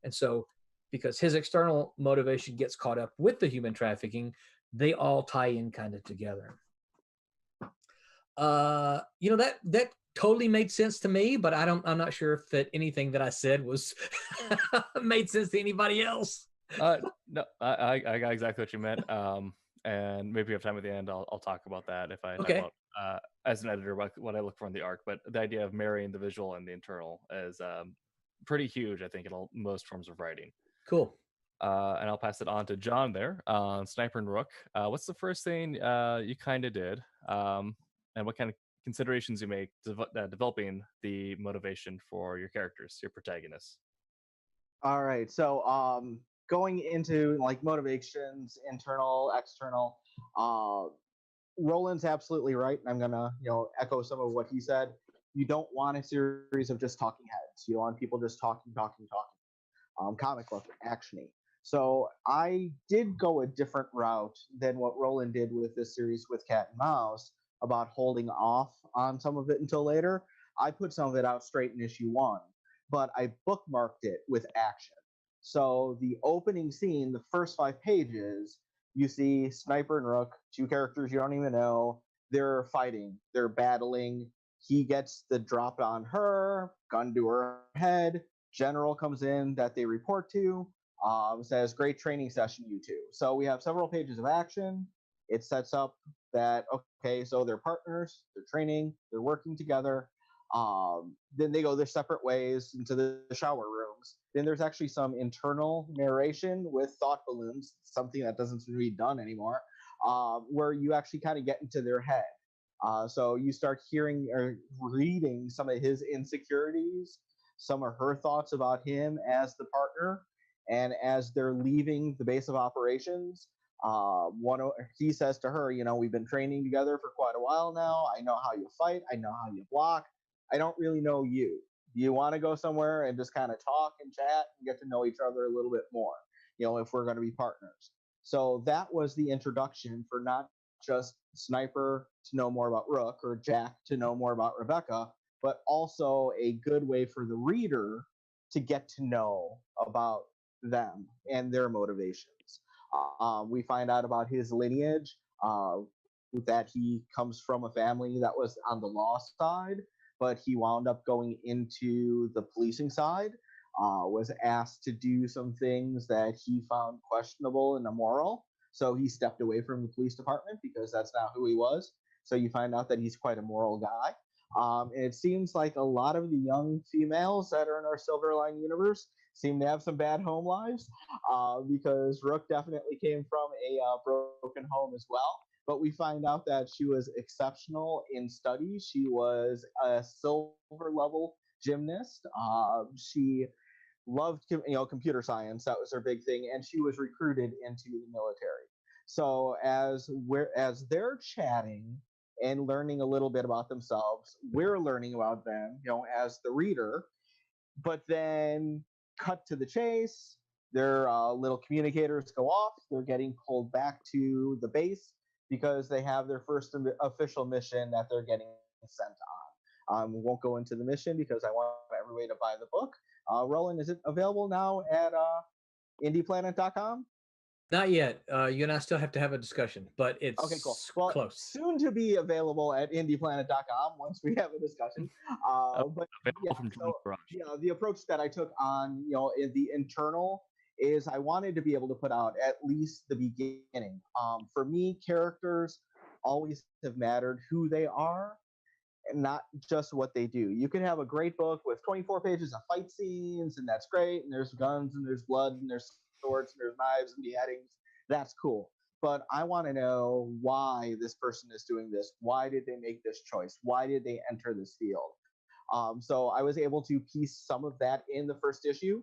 And so because his external motivation gets caught up with the human trafficking, they all tie in kind of together. That totally made sense to me, but I'm not sure if that anything that I said was made sense to anybody else. No, I got exactly what you meant. and maybe if we have time at the end, I'll talk about that if I Okay. talk about as an editor what I look for in the arc. But the idea of marrying the visual and the internal is pretty huge, I think, in most forms of writing. Cool. And I'll pass it on to John there on Sniper and Rook. What's the first thing you kind of did, and what kind of considerations you make developing the motivation for your characters, your protagonists? All right. So going into like motivations, internal, external, Roland's absolutely right. I'm gonna, echo some of what he said. You don't want a series of just talking heads. You want people just talking. Comic book, actiony. So I did go a different route than what Roland did with this series with Cat and Mouse about holding off on some of it until later. I put some of it out straight in issue 1, but I bookmarked it with action. So the opening scene, the first 5 pages, you see Sniper and Rook, 2 characters you don't even know. They're fighting. They're battling. He gets the drop on her, gun to her head. General comes in that they report to, says, great training session, you two. So we have several pages of action. It sets up that, okay, so they're partners, they're training, they're working together. Then they go their separate ways into the shower rooms. Then there's actually some internal narration with thought balloons, something that doesn't seem to be done anymore, where you actually kind of get into their head. So you start hearing or reading some of his insecurities, some of her thoughts about him as the partner. And as they're leaving the base of operations, he says to her, we've been training together for quite a while now. I know how you fight. I know how you block. I don't really know you. Do you want to go somewhere and just kind of talk and chat and get to know each other a little bit more, if we're going to be partners? So that was the introduction for not just Sniper to know more about Rook or Jack to know more about Rebecca, but also a good way for the reader to get to know about them and their motivations. We find out about his lineage, that he comes from a family that was on the law side, but he wound up going into the policing side, was asked to do some things that he found questionable and immoral. So he stepped away from the police department because that's not who he was. So you find out that he's quite a moral guy. It seems like a lot of the young females that are in our Silverline universe seem to have some bad home lives, because Rook definitely came from a broken home as well. But we find out that she was exceptional in studies. She was a silver level gymnast. She loved computer science. That was her big thing, and she was recruited into the military. So as they're chatting and learning a little bit about themselves, we're learning about them, as the reader. But then cut to the chase, their little communicators go off. They're getting pulled back to the base because they have their first official mission that they're getting sent on. We won't go into the mission because I want everybody to buy the book. Roland, is it available now at indieplanet.com? Not yet. You and I still have to have a discussion, but it's okay, cool. Well, close. Soon to be available at indieplanet.com once we have a discussion. But yeah, so the approach that I took on, in the internal is I wanted to be able to put out at least the beginning. For me, characters always have mattered who they are and not just what they do. You can have a great book with 24 pages of fight scenes, and that's great, and there's guns, and there's blood, and there's swords, and there's knives and beheadings. That's cool. But I want to know why this person is doing this. Why did they make this choice? Why did they enter this field? So I was able to piece some of that in the first issue,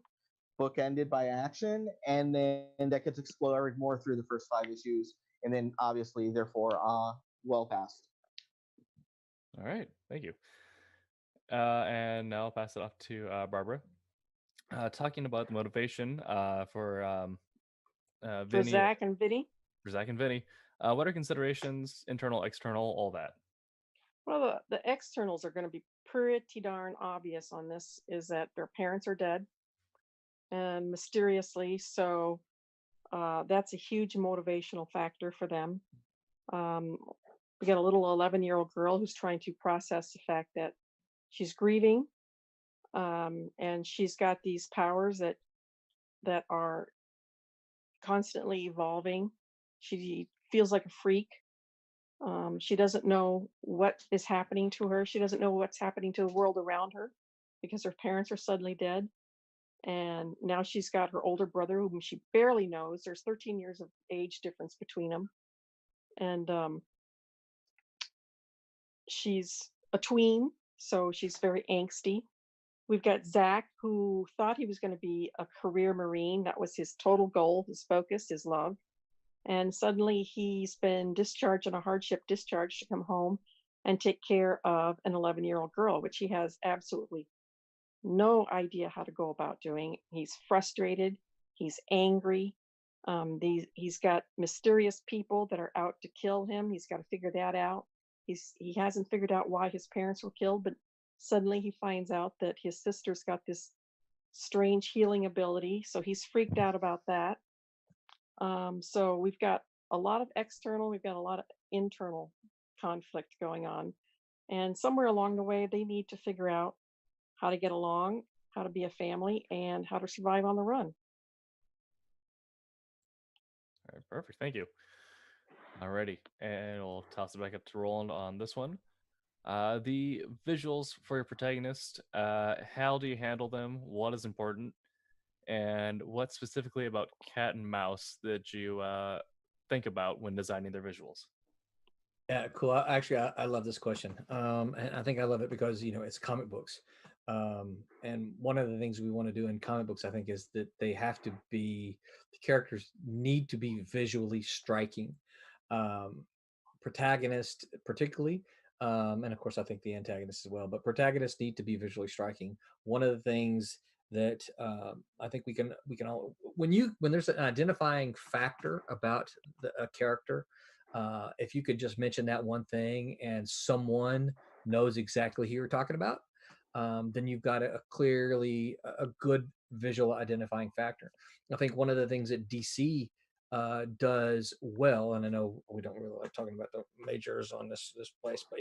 bookended by action, and then that gets explored more through the first 5 issues, and then obviously, therefore, well past. All right, thank you. And now I'll pass it off to Barbara. Talking about the motivation for Vinny, for Zach and Vinny. For Zach and Vinny, what are considerations, internal, external, all that? Well, the externals are going to be pretty darn obvious on this. Is that their parents are dead, and mysteriously, so that's a huge motivational factor for them. We got a little 11-year-old girl who's trying to process the fact that she's grieving, and she's got these powers that are constantly evolving. She feels like a freak. She doesn't know what is happening to her. She doesn't know what's happening to the world around her because her parents are suddenly dead. And now she's got her older brother whom she barely knows. There's 13 years of age difference between them. And she's a tween, so she's very angsty. We've got Zach, who thought he was going to be a career Marine. That was his total goal, his focus, his love. And suddenly he's been discharged on a hardship discharge to come home and take care of an 11-year-old girl, which he has absolutely no idea how to go about doing. He's frustrated. He's angry. He's got mysterious people that are out to kill him. He's got to figure that out. He hasn't figured out why his parents were killed, but suddenly he finds out that his sister's got this strange healing ability. So he's freaked out about that. So we've got a lot of external, we've got a lot of internal conflict going on. And somewhere along the way, they need to figure out how to get along, how to be a family, and how to survive on the run. All right, perfect. Thank you. Alrighty, and we'll toss it back up to Roland on this one. The visuals for your protagonist, how do you handle them? What is important? And what specifically about cat and mouse that you think about when designing their visuals? Yeah, cool. I love this question. And I think I love it because, it's comic books. And one of the things we want to do in comic books, I think, is that the characters need to be visually striking. Protagonist particularly, and of course I think the antagonist as well, but protagonists need to be visually striking. One of the things that I think we can all, when there's an identifying factor about a character, if you could just mention that one thing and someone knows exactly who you're talking about, then you've got a good visual identifying factor. I think one of the things that DC does well, and I know we don't really like talking about the majors on this place, but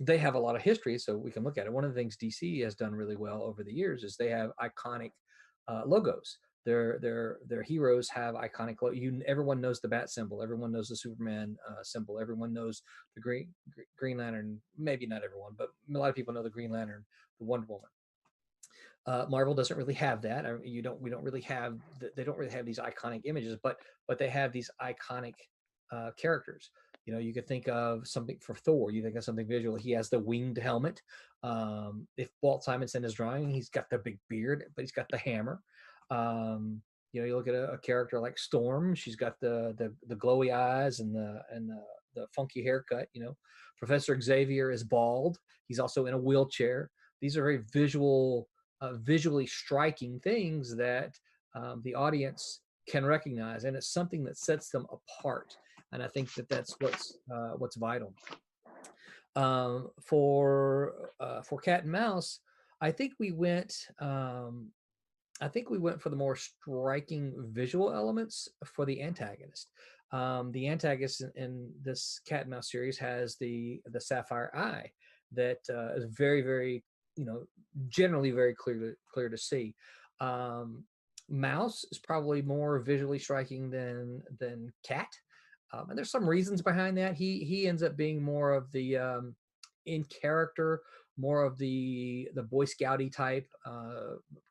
they have a lot of history, so we can look at it. One of the things DC has done really well over the years is they have iconic logos. Their heroes have iconic. Everyone knows the bat symbol. Everyone knows the Superman symbol. Everyone knows the Green Lantern. Maybe not everyone, but a lot of people know the Green Lantern, the Wonder Woman. Marvel doesn't really have that. They don't really have these iconic images, but they have these iconic characters. You could think of something for Thor. You think of something visual. He has the winged helmet. If Walt Simonson is drawing, he's got the big beard, but he's got the hammer. You look at a character like Storm. She's got the glowy eyes and the funky haircut. Professor Xavier is bald. He's also in a wheelchair. These are very visually striking things that the audience can recognize, and it's something that sets them apart. And I think that's what's vital. For Cat and Mouse, I think we went for the more striking visual elements for the antagonist. The antagonist in this Cat and Mouse series has the sapphire eye that is very, very, generally very clear to see. Mouse is probably more visually striking than Cat, and there's some reasons behind that. He ends up being more of the in character, more of the Boy Scouty type,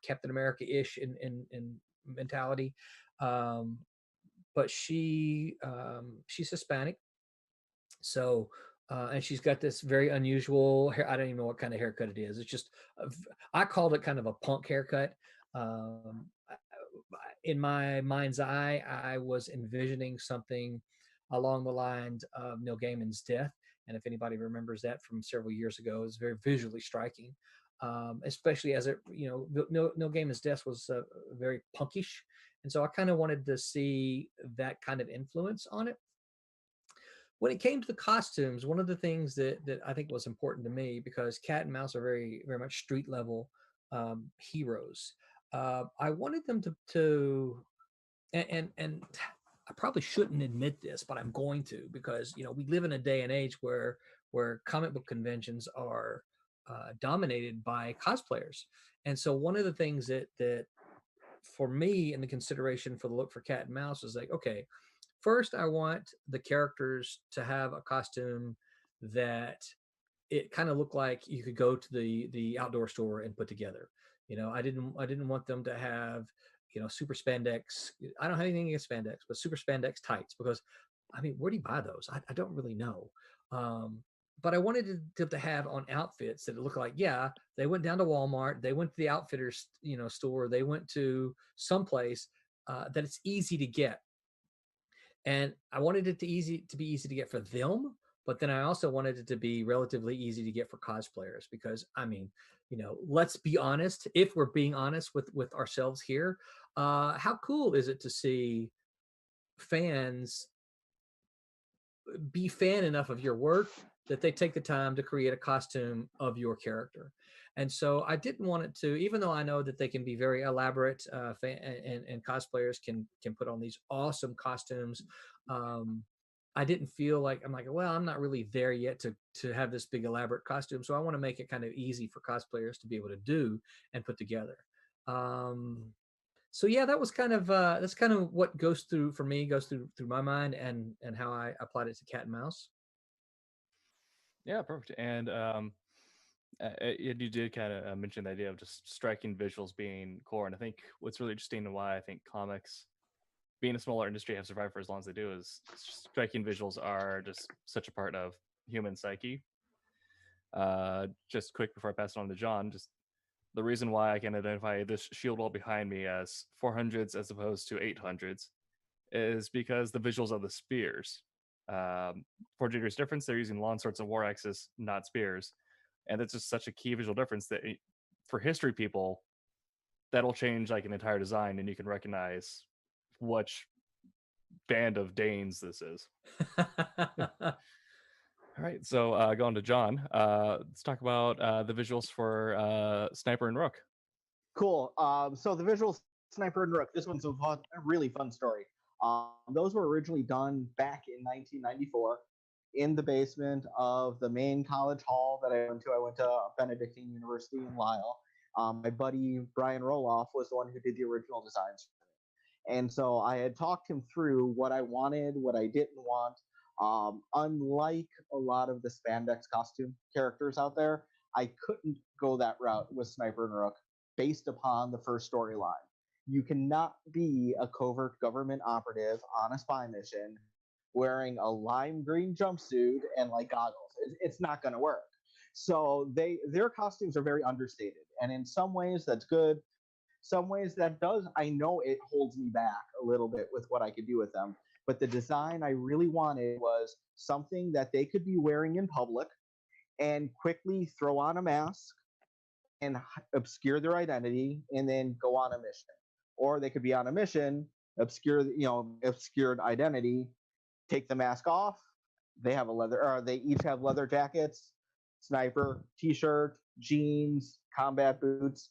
Captain America-ish in mentality, but she's Hispanic, so. And she's got this very unusual hair. I don't even know what kind of haircut it is. It's just, I called it kind of a punk haircut. In my mind's eye, I was envisioning something along the lines of Neil Gaiman's Death. And if anybody remembers that from several years ago, it's very visually striking, especially as Neil Gaiman's Death was very punkish. And so I kind of wanted to see that kind of influence on it. When it came to the costumes, one of the things that I think was important to me, because Cat and Mouse are very, very much street level heroes, I wanted them to and I probably shouldn't admit this, but I'm going to, because we live in a day and age where comic book conventions are dominated by cosplayers, and so one of the things that for me in the consideration for the look for Cat and Mouse is like, okay, first, I want the characters to have a costume that it kind of looked like you could go to the outdoor store and put together. I didn't want them to have super spandex. I don't have anything against spandex, but super spandex tights, because I mean, where do you buy those? I don't really know. But I wanted to have on outfits that it looked like, yeah, they went down to Walmart, they went to the outfitters store, they went to someplace that it's easy to get. And I wanted it to be easy to get for them, but then I also wanted it to be relatively easy to get for cosplayers, because I mean, let's be honest. If we're being honest with ourselves here, how cool is it to see fans be fan enough of your work that they take the time to create a costume of your character? And so I didn't want it to, even though I know that they can be very elaborate, and cosplayers can put on these awesome costumes. I didn't feel like, I'm like, well, I'm not really there yet to have this big elaborate costume. So I want to make it kind of easy for cosplayers to be able to do and put together. So yeah, that was kind of that's kind of what goes through my mind, and how I applied it to Cat and Mouse. Yeah, perfect. And you did kind of mention the idea of just striking visuals being core, and I think what's really interesting and why I think comics, being a smaller industry, have survived for as long as they do is striking visuals are just such a part of human psyche. Just quick before I pass it on to John, just the reason why I can identify this shield wall behind me as 400s as opposed to 800s is because the visuals of the spears. For Jigger's difference, they're using long swords and war axes, not spears. And that's just such a key visual difference that for history people, that'll change like an entire design, and you can recognize which band of Danes this is. All right, so going to John, let's talk about the visuals for Sniper and Rook. Cool. So the visuals, Sniper and Rook, this one's a really fun story. Those were originally done back in 1994 in the basement of the main college hall that I went to. I went to Benedictine University in Lisle. My buddy Brian Roloff was the one who did the original designs. And so I had talked him through what I wanted, what I didn't want. Unlike a lot of the spandex costume characters out there, I couldn't go that route with Sniper and Rook based upon the first storyline. You cannot be a covert government operative on a spy mission wearing a lime green jumpsuit and like goggles. It's not going to work. So their costumes are very understated, and in some ways that's good. Some ways that does, I know it holds me back a little bit with what I could do with them. But the design I really wanted was something that they could be wearing in public and quickly throw on a mask and obscure their identity and then go on a mission. Or they could be on a mission, obscured identity, take the mask off. They each have leather jackets, sniper, t-shirt, jeans, combat boots.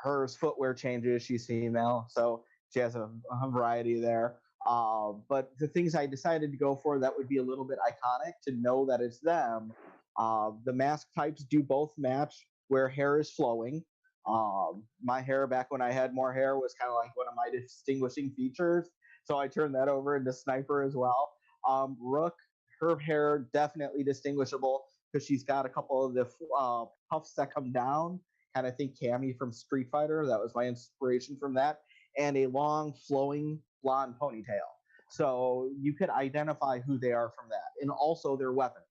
Her footwear changes. She's female, so she has a variety there. But the things I decided to go for that would be a little bit iconic to know that it's them. The mask types do both match where hair is flowing. My hair back when I had more hair was kind of like one of my distinguishing features, so I turned that over into Sniper as well. Rook, her hair definitely distinguishable because she's got a couple of the puffs that come down, kind of think Cammy from Street Fighter. That was my inspiration from that, and a long flowing blonde ponytail. So you could identify who they are from that, and also their weapons.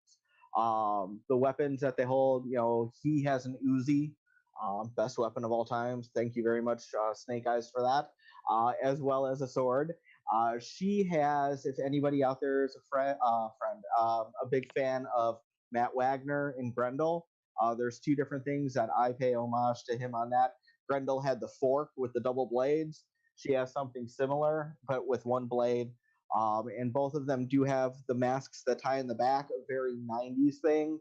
The weapons that they hold, he has an Uzi, best weapon of all time. Thank you very much, Snake Eyes, for that, as well as a sword. She has, if anybody out there is a big fan of Matt Wagner in Grendel, there's two different things that I pay homage to him on that. Grendel had the fork with the double blades. She has something similar, but with one blade. And both of them do have the masks that tie in the back, a very 90s thing.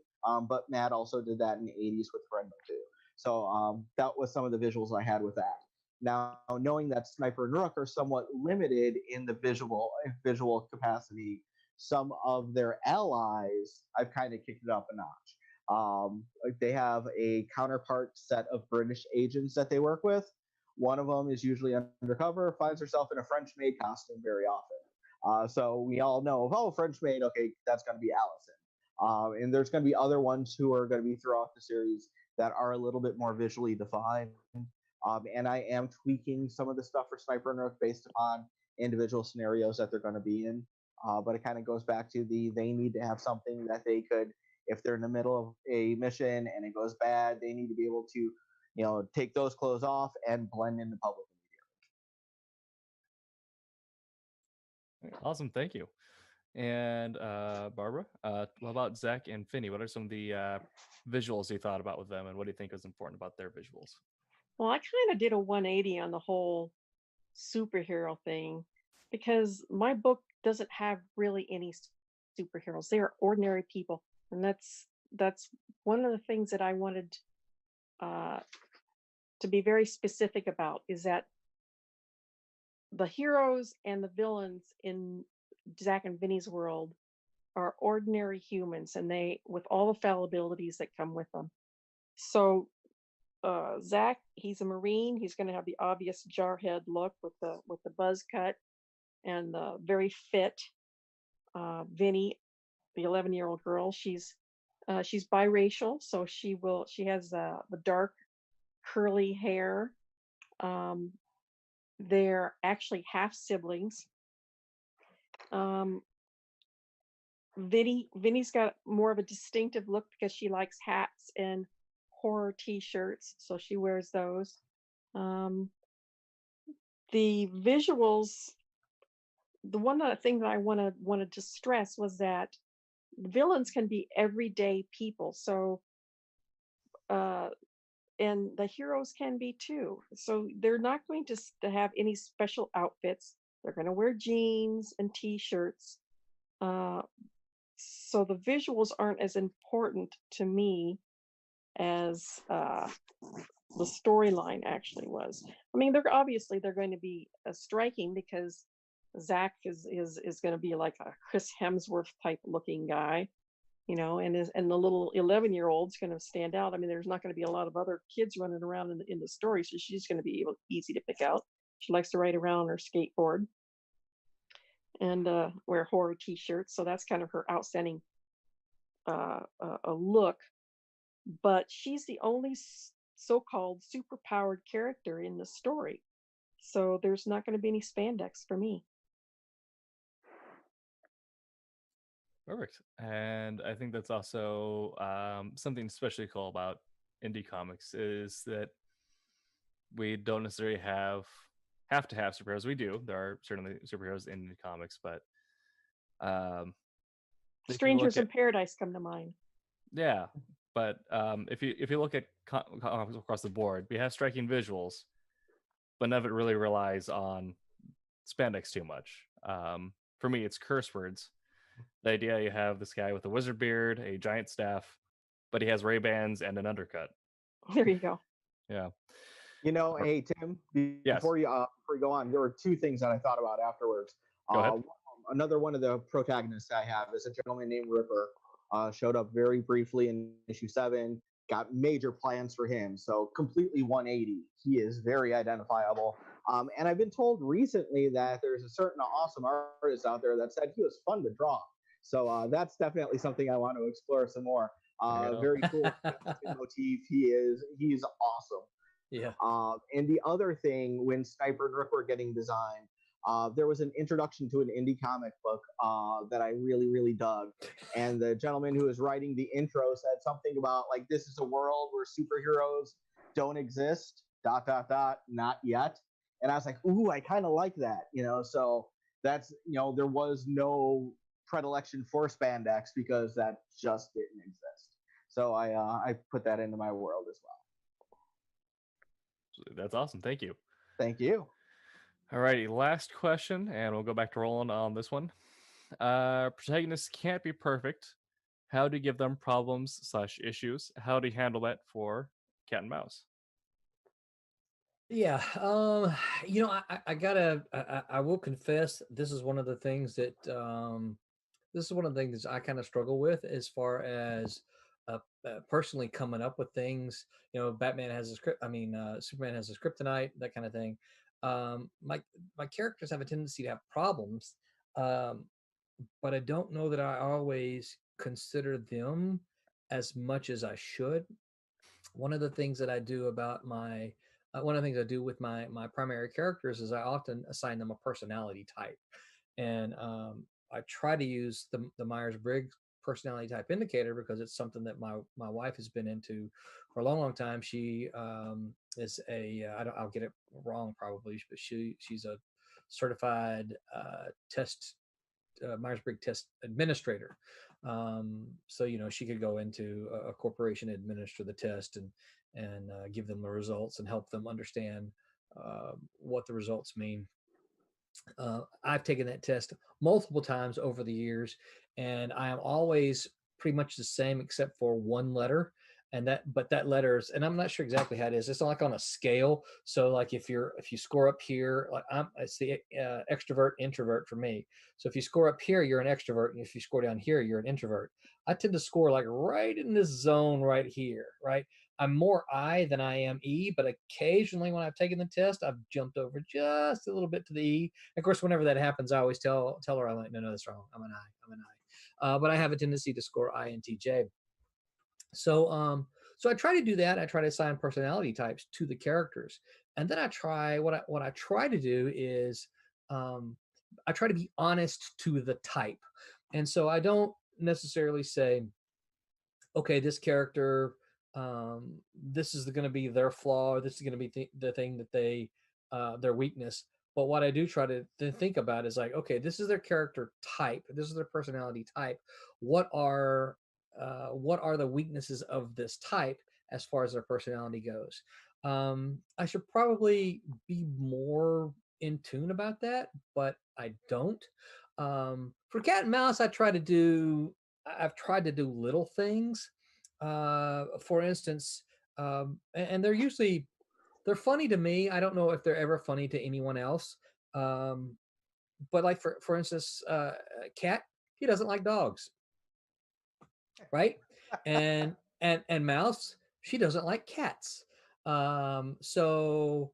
But Matt also did that in the 80s with Grendel too. So that was some of the visuals I had with that. Now, knowing that Sniper and Rook are somewhat limited in the visual capacity, some of their allies, I've kind of kicked it up a notch. They have a counterpart set of British agents that they work with. One of them is usually undercover, finds herself in a French maid costume very often. So we all know, oh, French maid, okay, that's going to be Allison. And there's going to be other ones who are going to be throughout the series that are a little bit more visually defined. And I am tweaking some of the stuff for Sniper and Rook based upon individual scenarios that they're going to be in. But it kind of goes back to they need to have something that they could, if they're in the middle of a mission and it goes bad, they need to be able to, take those clothes off and blend in the public immediately. Awesome, thank you. And Barbara, what about Zach and Finney? What are some of the visuals you thought about with them, and what do you think is important about their visuals? Well, I kind of did a 180 on the whole superhero thing because my book doesn't have really any superheroes. They are ordinary people, and that's one of the things that I wanted to be very specific about, is that the heroes and the villains in Zach and Vinny's world are ordinary humans, and they, with all the fallibilities that come with them. So Zach, he's a Marine. He's going to have the obvious jarhead look with the buzz cut and the very fit. Vinny, the 11-year-old girl, she's biracial, so she has the dark curly hair. They're actually half siblings. Vinny's got more of a distinctive look because she likes hats and horror t-shirts, so she wears those. The visuals, the one thing that I wanted to stress was that villains can be everyday people, so and the heroes can be too. So they're not going to have any special outfits. They're going to wear jeans and t-shirts. So the visuals aren't as important to me as the storyline actually was. I mean, they're going to be striking because Zach is going to be like a Chris Hemsworth type looking guy, and the little 11-year-old's going to stand out. I mean, there's not going to be a lot of other kids running around in the story, so she's going to be easy to pick out. She likes to ride around on her skateboard and wear horror t-shirts, so that's kind of her outstanding a look. But she's the only so-called superpowered character in the story, so there's not going to be any spandex for me. Perfect. And I think that's also something especially cool about indie comics is that we don't necessarily have to have superheroes. We do. There are certainly superheroes in indie comics, but Strangers in Paradise come to mind. Yeah, but if you look at comics across the board, we have striking visuals, but none of it really relies on spandex too much. For me, it's curse words. The idea you have this guy with a wizard beard, a giant staff, but he has Ray-Bans and an undercut. There you go. Yeah. Hey Tim, before you go on, there were two things that I thought about afterwards. Go ahead. Another one of the protagonists I have is a gentleman named Ripper. Showed up very briefly in issue 7. Got major plans for him, so completely 180. He is very identifiable. And I've been told recently that there's a certain awesome artist out there that said he was fun to draw. So that's definitely something I want to explore some more. Very cool motif. He's awesome. Yeah. And the other thing, when Sniper and Rook were getting designed, there was an introduction to an indie comic book that I really, really dug. And the gentleman who was writing the intro said something about, like, this is a world where superheroes don't exist, ... not yet. And I was like, ooh, I kind of like that, so that's, there was no predilection for spandex because that just didn't exist. So I put that into my world as well. That's awesome. Thank you. Thank you. All righty, last question, and we'll go back to Roland on this one. Protagonists can't be perfect. How do you give them problems/issues? How do you handle that for Cat and Mouse? Yeah, I will confess, this is one of the things that I kind of struggle with as far as personally coming up with things. Batman has a script. Superman has a kryptonite, that kind of thing. My characters have a tendency to have problems, But I don't know that I always consider them as much as I should. One of the things that I do about my one of the things I do with my primary characters is I often assign them a personality type, and I try to use the Myers-Briggs personality type indicator because it's something that my wife has been into for a long time. She is I'll get it wrong probably, but she's a certified Myers-Briggs test administrator. So she could go into a corporation, administer the test, and give them the results and help them understand what the results mean. I've taken that test multiple times over the years, and I am always pretty much the same except for one letter. But that letters, and I'm not sure exactly how it is. It's not like on a scale. So like if you score up here, like it's the extrovert introvert for me. So if you score up here, you're an extrovert, and if you score down here, you're an introvert. I tend to score like right in this zone right here, right? I'm more I than I am E, but occasionally when I've taken the test, I've jumped over just a little bit to the E. Of course, whenever that happens, I always tell her, I'm like, no, that's wrong. I'm an I. But I have a tendency to score INTJ. So I try to do that. I try to assign personality types to the characters, and then I try what I try to do is I try to be honest to the type, and so I don't necessarily say, okay, this character, this is going to be their flaw, or this is going to be the thing that they their weakness. But what I do try to think about is like, okay, this is their character type, this is their personality type. What are the weaknesses of this type as far as their personality goes? I should probably be more in tune about that, but I don't. For cat and mouse, I've tried to do little things. For instance, and they're funny to me. I don't know if they're ever funny to anyone else. But like for instance, Cat, he doesn't like dogs, right? And Mouse, she doesn't like cats. So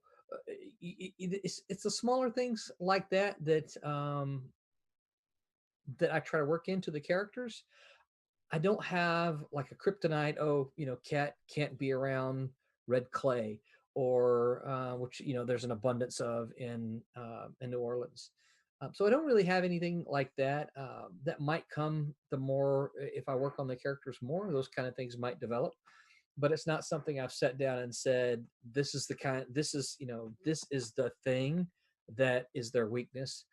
it's the smaller things like that that I try to work into the characters. I don't have like a kryptonite. Oh, Cat can't be around red clay, or which there's an abundance of in New Orleans. So I don't really have anything like that. That might come the more if I work on the characters more. Those kind of things might develop, but it's not something I've sat down and said, this is the thing that is their weakness.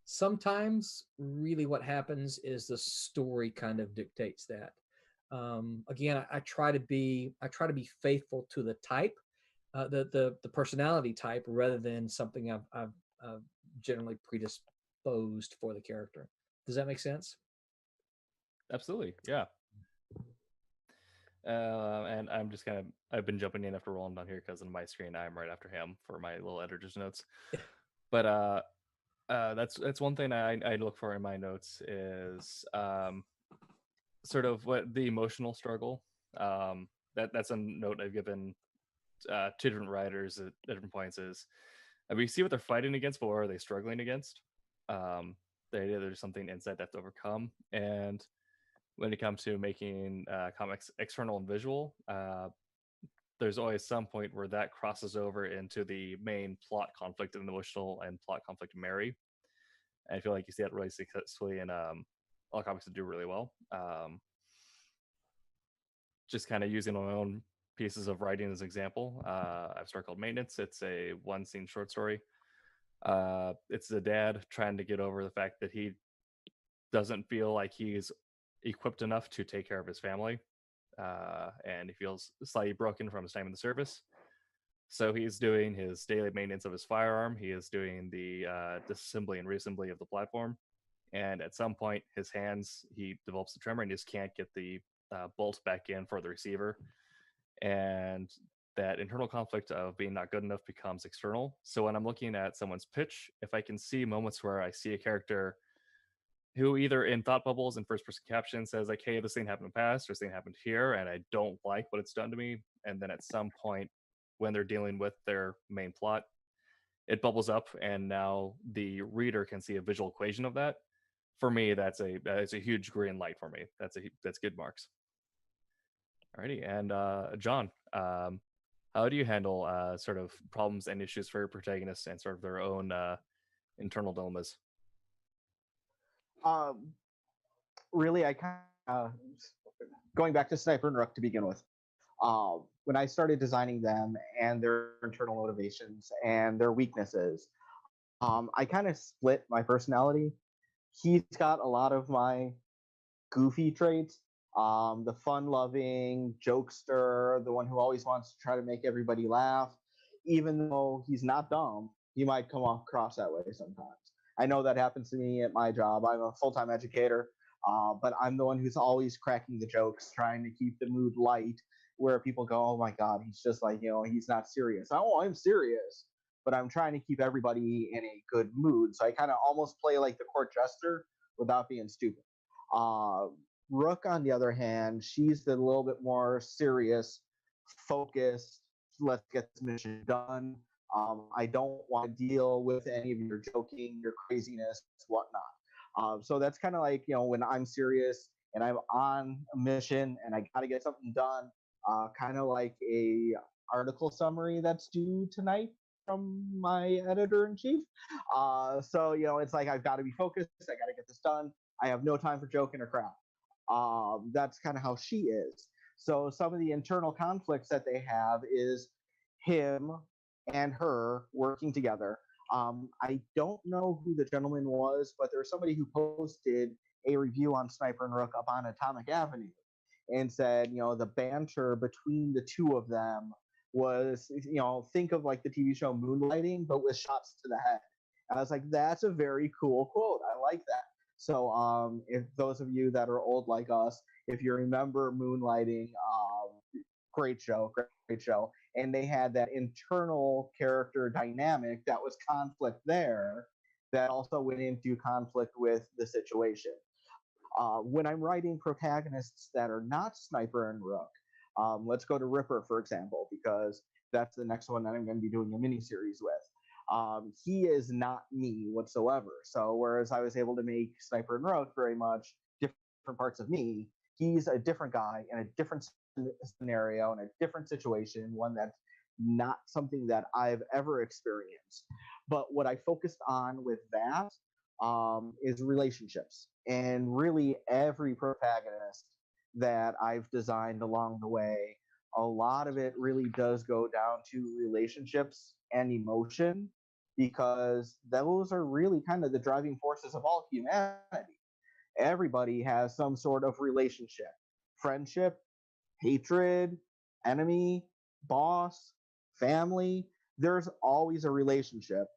Sometimes really what happens is the story kind of dictates that. Again, I try to be faithful to the type, the personality type, rather than something I've generally predisposed for the character. Does that make sense? Absolutely, yeah. And I've been jumping in after Roland on here because on my screen I'm right after him for my little editor's notes. But that's one thing I look for in my notes is sort of what the emotional struggle. That's a note I've given two different writers at different points is we see what they're fighting against, but what are they struggling against? The idea there's something inside they have to overcome. And when it comes to making comics external and visual, there's always some point where that crosses over into the main plot conflict and emotional and plot conflict marry. And I feel like you see that really successfully in all comics that do really well. Just kind of using my own pieces of writing as an example. I have a story called Maintenance. It's a one scene short story. It's the dad trying to get over the fact that he doesn't feel like he's equipped enough to take care of his family. And he feels slightly broken from his time in the service. So he's doing his daily maintenance of his firearm. He is doing the disassembly and reassembly of the platform. And at some point, he develops a tremor and just can't get the bolt back in for the receiver. And that internal conflict of being not good enough becomes external. So when I'm looking at someone's pitch, if I can see moments where I see a character who either in thought bubbles and first person caption says like, hey, this thing happened in the past, or this thing happened here, and I don't like what it's done to me. And then at some point when they're dealing with their main plot, it bubbles up, and now the reader can see a visual equation of that. For me, that's a huge green light for me. That's good marks. Alrighty, and John, how do you handle sort of problems and issues for your protagonists and sort of their own internal dilemmas? Really, I kind of going back to Sniper and Rook to begin with. When I started designing them and their internal motivations and their weaknesses, I kind of split my personality. He's got a lot of my goofy traits, the fun-loving jokester, the one who always wants to try to make everybody laugh. Even though he's not dumb, he might come across that way sometimes. I know that happens to me at my job. I'm a full-time educator, but I'm the one who's always cracking the jokes, trying to keep the mood light, where people go, oh my God, he's just like, he's not serious. Oh, I'm serious, but I'm trying to keep everybody in a good mood. So I kind of almost play like the court jester without being stupid. Rook, on the other hand, she's the little bit more serious, focused, let's get this mission done. I don't want to deal with any of your joking, your craziness, whatnot. So that's kind of like, when I'm serious and I'm on a mission and I got to get something done, kind of like a article summary that's due tonight from my editor-in-chief. So, it's like I've got to be focused. I got to get this done. I have no time for joking or crap. That's kind of how she is. So some of the internal conflicts that they have is him and her working together. I don't know who the gentleman was, but there's somebody who posted a review on Sniper and Rook up on Atomic Avenue and said, the banter between the two of them was, think of like the TV show Moonlighting, but with shots to the head. And I was like, that's a very cool quote. I like that. So if those of you that are old like us, if you remember Moonlighting, great show. And they had that internal character dynamic that was conflict there that also went into conflict with the situation. When I'm writing protagonists that are not Sniper and Rook, let's go to Ripper, for example, because that's the next one that I'm going to be doing a mini-series with. He is not me whatsoever. So whereas I was able to make Sniper and Rook very much different parts of me, he's a different guy in a different scenario, in a different situation, one that's not something that I've ever experienced. But what I focused on with that is relationships. And really every protagonist that I've designed along the way, a lot of it really does go down to relationships and emotion, because those are really kind of the driving forces of all humanity. Everybody has some sort of relationship, friendship, hatred, enemy, boss, family. There's always a relationship,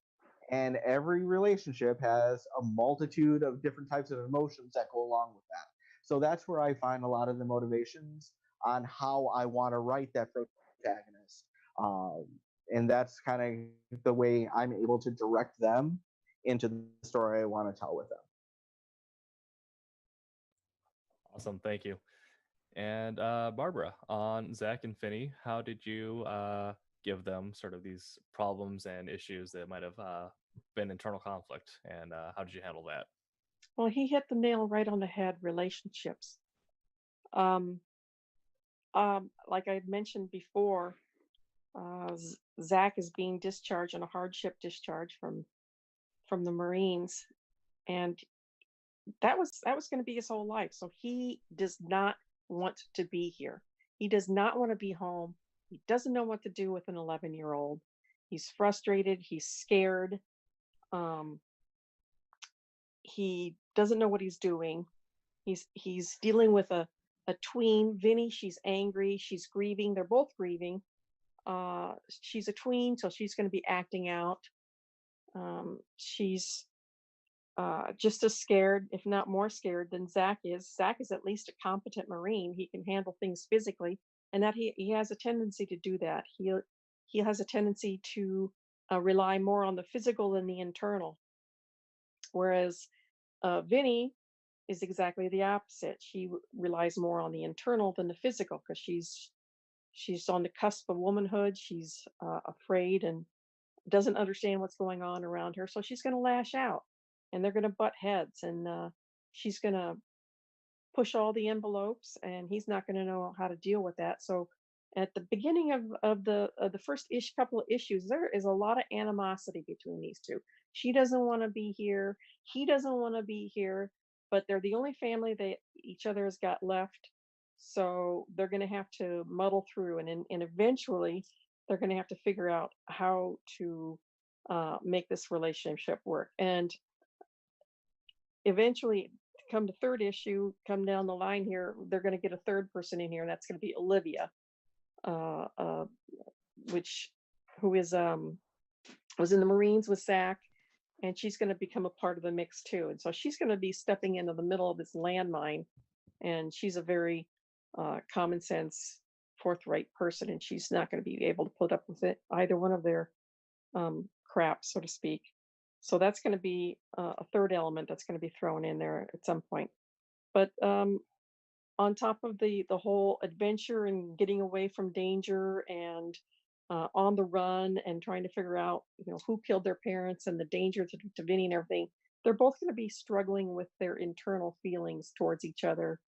and every relationship has a multitude of different types of emotions that go along with that. So that's where I find a lot of the motivations on how I want to write that protagonist. And that's kind of the way I'm able to direct them into the story I want to tell with them. Awesome, thank you. And Barbara, on Zach and Finney, how did you give them sort of these problems and issues that might have been internal conflict, and how did you handle that? Well, he hit the nail right on the head, relationships. Like I had mentioned before, Zach is being discharged on a hardship discharge from the Marines, and that was going to be his whole life. So he does not want to be here. He does not want to be home. He doesn't know what to do with an 11-year-old. He's frustrated. He's scared. He doesn't know what he's doing. He's dealing with a tween, Vinny. She's angry. She's grieving. They're both grieving. She's a tween, so she's going to be acting out. She's just as scared, if not more scared, than Zach is. Zach is at least a competent Marine. He can handle things physically, and that he has a tendency to do that. He has a tendency to rely more on the physical than the internal. Whereas Vinny is exactly the opposite. She relies more on the internal than the physical, because she's on the cusp of womanhood. She's afraid and doesn't understand what's going on around her. So she's going to lash out and they're going to butt heads and she's going to push all the envelopes and he's not going to know how to deal with that. So at the beginning of the first couple of issues, there is a lot of animosity between these two. She doesn't want to be here. He doesn't want to be here, but they're the only family that each other has got left. So they're going to have to muddle through and eventually they're going to have to figure out how to make this relationship work. And eventually, come to third issue, come down the line here, they're going to get a third person in here, and that's going to be Olivia, who is was in the Marines with Zach, and she's going to become a part of the mix too. And so she's going to be stepping into the middle of this landmine, and she's a very common sense, forthright person, and she's not going to be able to put up with it, either one of their crap, so to speak. So that's going to be a third element that's going to be thrown in there at some point. But on top of the whole adventure and getting away from danger and on the run and trying to figure out, who killed their parents and the danger to Vinny and everything, they're both going to be struggling with their internal feelings towards each other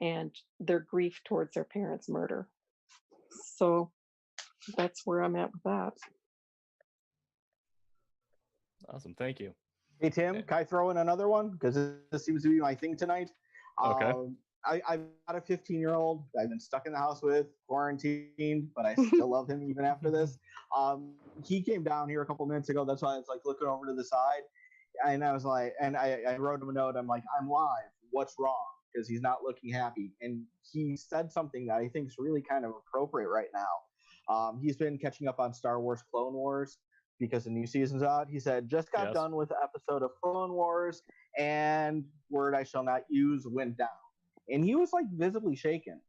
and their grief towards their parents' murder. So that's where I'm at with that. Awesome, thank you. Hey Tim, can I throw in another one? Because this seems to be my thing tonight. Okay. I've got a 15-year-old I've been stuck in the house with, quarantined, but I still love him even after this. He came down here a couple minutes ago. That's why I was like looking over to the side, and I was like, and I wrote him a note. I'm like, I'm live. What's wrong? Because he's not looking happy. And he said something that I think is really kind of appropriate right now. He's been catching up on Star Wars Clone Wars because the new season's out. He said, just got done with the episode of Clone Wars, and word I shall not use went down. And he was like visibly shaken.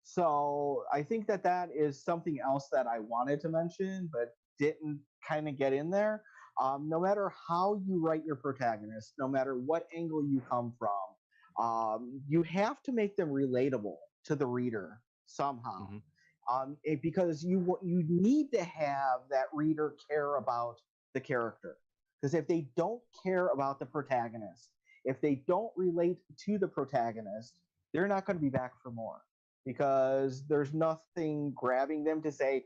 So I think that is something else that I wanted to mention, but didn't kind of get in there. No matter how you write your protagonist, no matter what angle you come from, you have to make them relatable to the reader somehow. Because you need to have that reader care about the character. Because if they don't care about the protagonist, if they don't relate to the protagonist, they're not going to be back for more. Because there's nothing grabbing them to say,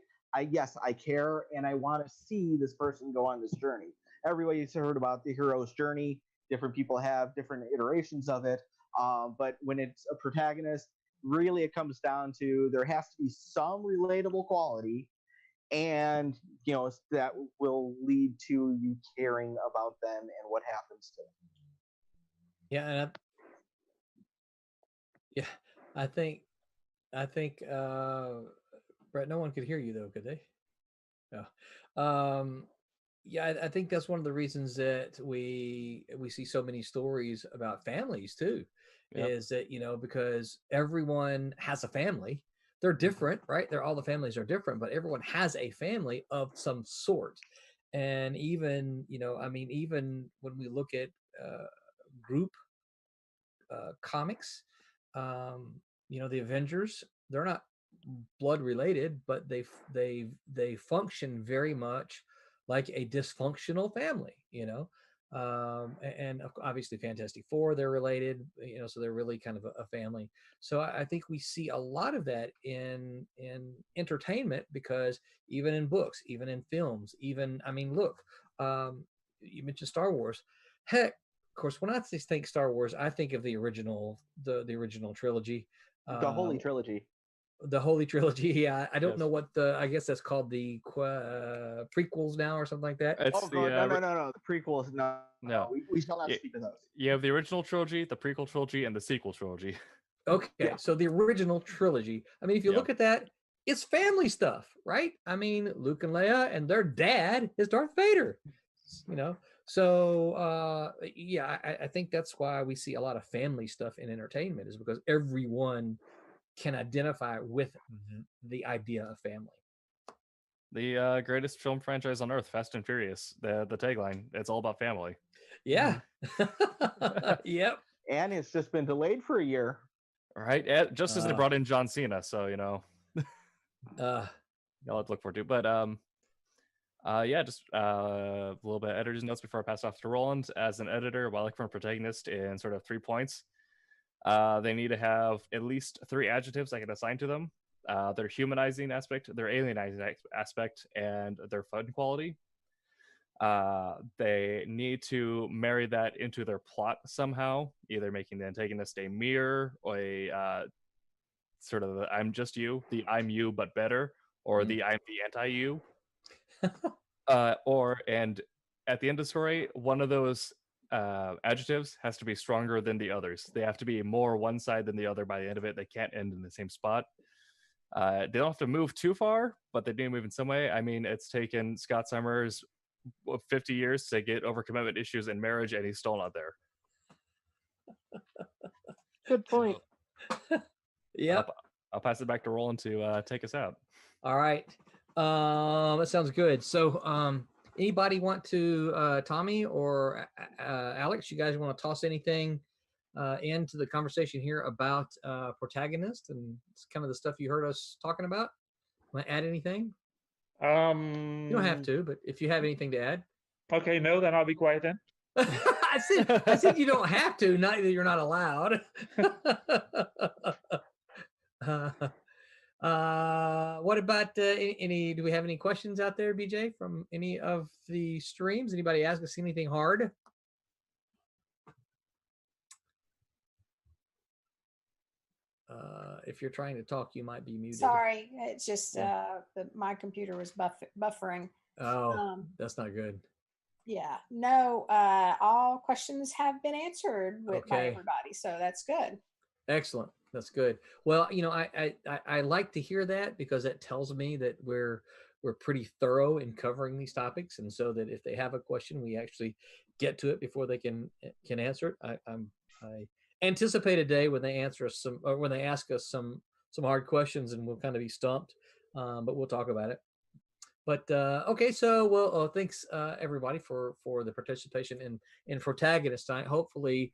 yes, I care, and I want to see this person go on this journey. Everybody's heard about the hero's journey. Different people have different iterations of it. But when it's a protagonist, really it comes down to there has to be some relatable quality, and that will lead to you caring about them and what happens to them. Yeah, and I think Brett, no one could hear you though, could they? No. Yeah, I think that's one of the reasons that we see so many stories about families too. Yep. Is that because everyone has a family. They're different, right? All the families are different, but everyone has a family of some sort. And even even when we look at group comics, the Avengers, they're not blood related, but they function very much like a dysfunctional family, and obviously Fantastic Four, they're related, so they're really kind of a family. So I think we see a lot of that in entertainment, because even in books, even in films, look, you mentioned Star Wars. Heck, of course, when I think Star Wars, I think of the original trilogy. The Holy Trilogy. The Holy Trilogy. Yeah, I don't know what I guess that's called, the prequels now or something like that. No. The prequels, no. We shall not speak of those. You have the original trilogy, the prequel trilogy, and the sequel trilogy. Okay, so the original trilogy. If you look at that, it's family stuff, right? Luke and Leia, and their dad is Darth Vader. So I think that's why we see a lot of family stuff in entertainment, is because everyone can identify with the idea of family. The greatest film franchise on earth, Fast and Furious, the tagline, it's all about family. Yeah. Yep. And it's just been delayed for a year. Right? Just as they brought in John Cena, so, y'all have to look forward to. But Yeah, just a little bit of editor's notes before I pass off to Roland. As an editor, while looking for a protagonist in sort of 3 points, they need to have at least 3 adjectives I can assign to them. Their humanizing aspect, their alienizing aspect, and their fun quality. They need to marry that into their plot somehow, either making the antagonist a mirror or a sort of the I'm just you, the I'm you but better, or the I'm the anti-you. And at the end of the story, one of those adjectives has to be stronger than the others. They have to be more one side than the other by the end of it. They can't end in the same spot. They don't have to move too far, but they do move in some way. I mean, it's taken Scott Summers 50 years to get over commitment issues in marriage, and he's still not there. Good point. Yep. I'll pass it back to Roland to take us out. All right. That sounds good. So anybody want to, Tommy or Alex, you guys want to toss anything into the conversation here about Protagonist and it's kind of the stuff you heard us talking about? Want to add anything? You don't have to, but if you have anything to add. Okay, no, then I'll be quiet then. I said you don't have to, not that you're not allowed. What about do we have any questions out there, BJ, from any of the streams? Anybody ask us anything hard? If you're trying to talk, you might be muted. Sorry, it's just my computer was buffering. Oh, that's not good. Yeah, no, all questions have been answered by everybody, so that's good. Excellent. That's good. Well, I like to hear that because that tells me that we're pretty thorough in covering these topics, and so that if they have a question, we actually get to it before they can answer it. I anticipate a day when they answer us when they ask us some hard questions, and we'll kind of be stumped. But we'll talk about it. But okay, so thanks everybody for the participation in Protagonist tonight. Hopefully,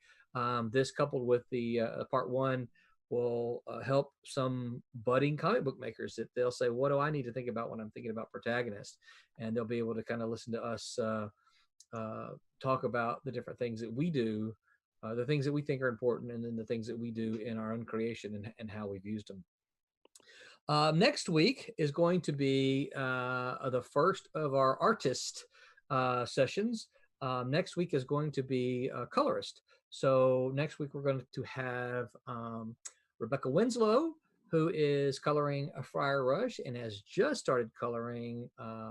this coupled with the part 1 will help some budding comic book makers that they'll say, what do I need to think about when I'm thinking about Protagonist? And they'll be able to kind of listen to us talk about the different things that we do, the things that we think are important, and then the things that we do in our own creation and how we've used them. Next week is going to be the first of our artist sessions. Next week is going to be a colorist. So next week we're going to have Rebecca Winslow, who is coloring a Friar Rush and has just started coloring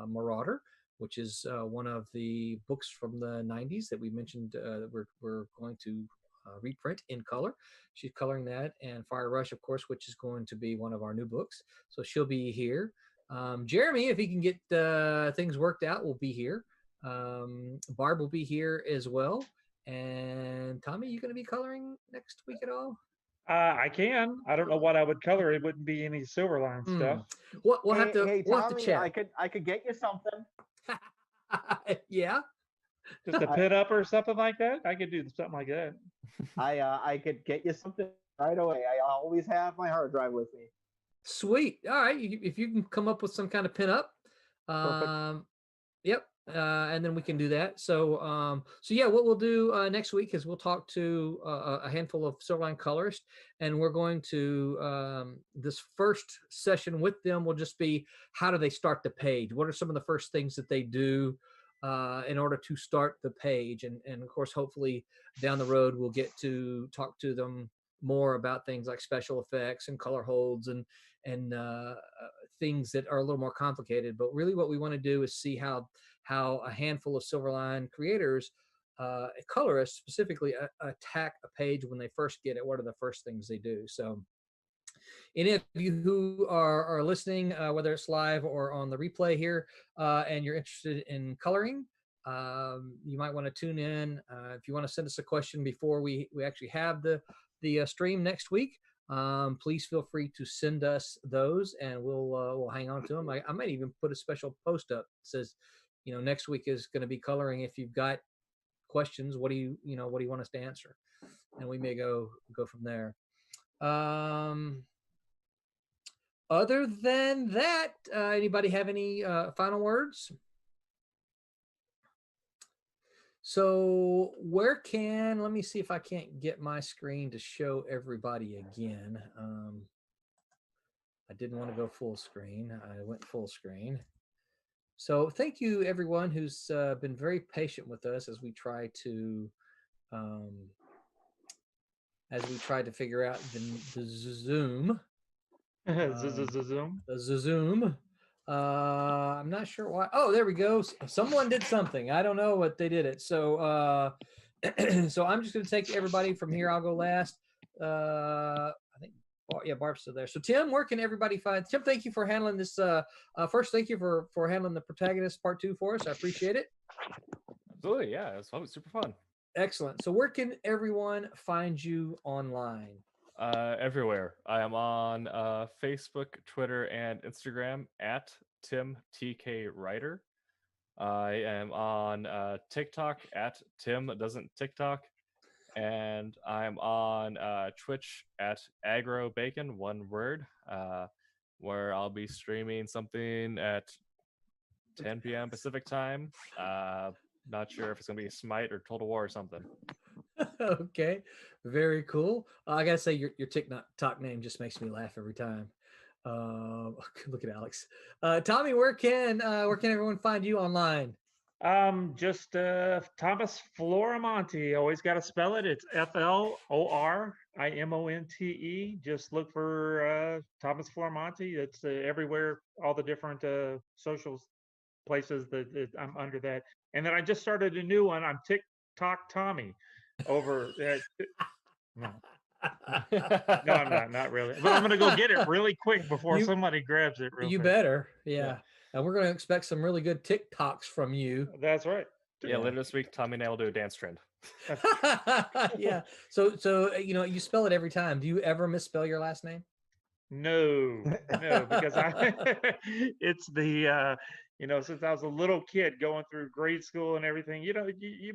Marauder, which is one of the books from the 90s that we mentioned that we're going to reprint in color. She's coloring that, and Friar Rush, of course, which is going to be one of our new books. So she'll be here. Jeremy, if he can get things worked out, will be here. Barb will be here as well. And Tommy, you going to be coloring next week at all? I can. I don't know what I would color. It wouldn't be any Silverline stuff. We'll have to. Hey, we'll Tommy, have to chat. I could get you something. Yeah. Just a pit up or something like that. I could do something like that. I could get you something right away. I always have my hard drive with me. Sweet. All right. If you can come up with some kind of pin up, yep. And then we can do that. So yeah, what we'll do next week is we'll talk to a handful of Silverline colorists, and we're going to this first session with them will just be how do they start the page? What are some of the first things that they do in order to start the page? And of course, hopefully down the road, we'll get to talk to them more about things like special effects and color holds and things that are a little more complicated. But really what we want to do is see how a handful of Silverline creators, colorists specifically, attack a page when they first get it. What are the first things they do? So any of you who are listening, whether it's live or on the replay here, and you're interested in coloring, you might want to tune in. If you want to send us a question before we actually have the stream next week, please feel free to send us those, and we'll hang on to them. I might even put a special post up that says, next week is going to be coloring. If you've got questions, what do you want us to answer? And we may go from there. Other than that, anybody have any final words? So let me see if I can't get my screen to show everybody again. I didn't want to go full screen. I went full screen. So thank you everyone who's been very patient with us as we try to figure out the Zoom. Zoom. The Zoom. I'm not sure why. Oh, there we go. Someone did something. I don't know what they did it. So so I'm just going to take everybody from here. I'll go last. I think Barb's still there. So Tim, where can everybody find Tim? Thank you for handling this. First, thank you for handling the Protagonist Part 2 for us. I appreciate it. Absolutely, yeah, it was super fun. Excellent. So where can everyone find you online? Everywhere. I am on Facebook, Twitter, and Instagram at Tim TK Writer. I am on TikTok at Tim Doesn't TikTok, and I'm on Twitch at Agro Bacon, one word, where I'll be streaming something at 10 p.m. Pacific time. Not sure if it's gonna be Smite or Total War or something. Okay, very cool. I gotta say your TikTok name just makes me laugh every time. Look at Alex. Tommy, where can everyone find you online? Just Thomas Florimonte. Always got to spell it. It's FLORIMONTE. Just look for Thomas Florimonte. It's everywhere, all the different social places that I'm under that. And then I just started a new one. I'm TikTok Tommy over no. No, I'm not really. But I'm gonna go get it really quick before somebody grabs it. You better, yeah. And we're gonna expect some really good TikToks from you. That's right. Yeah, later this week, Tommy and I will do a dance trend. Yeah. So you spell it every time. Do you ever misspell your last name? No, because it's the since I was a little kid going through grade school and everything, you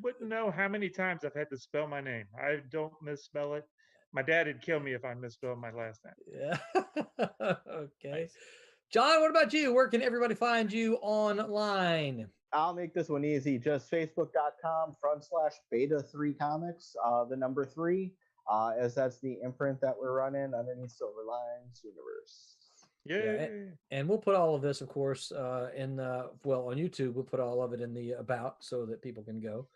wouldn't know how many times I've had to spell my name. I don't misspell it. My dad would kill me if I misspelled my last name. Yeah. Okay. Nice. John, what about you? Where can everybody find you online? I'll make this one easy. Just facebook.com/beta3comics, the number 3, as that's the imprint that we're running underneath Silverline's universe. Yeah, and we'll put all of this, of course, on YouTube. We'll put all of it in the about so that people can go.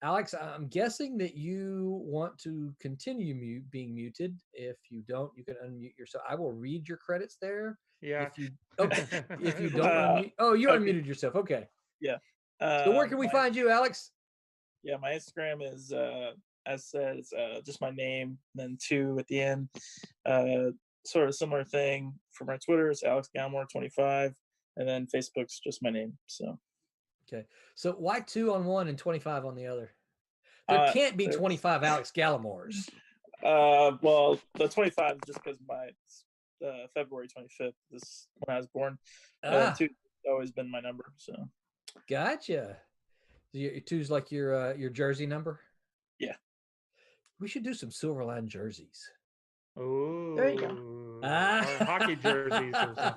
Alex, I'm guessing that you want to continue being muted. If you don't, you can unmute yourself. I will read your credits there. Yeah. If you don't unmute, you unmuted yourself. Okay. Yeah. So where can we find you, Alex? Yeah, my Instagram is as says just my name, then 2 at the end. Sort of similar thing for my Twitter. It's Alex Galmore 25, and then Facebook's just my name. So. Okay. So why 2 on one and 25 on the other? There can't be 25 Alex Gallimores. Well, the 25 is just because my February 25th is when I was born. 2 has always been my number. So. Gotcha. 2's like your jersey number. Yeah. We should do some Silverline jerseys. Oh, there you go. Or hockey jerseys or something.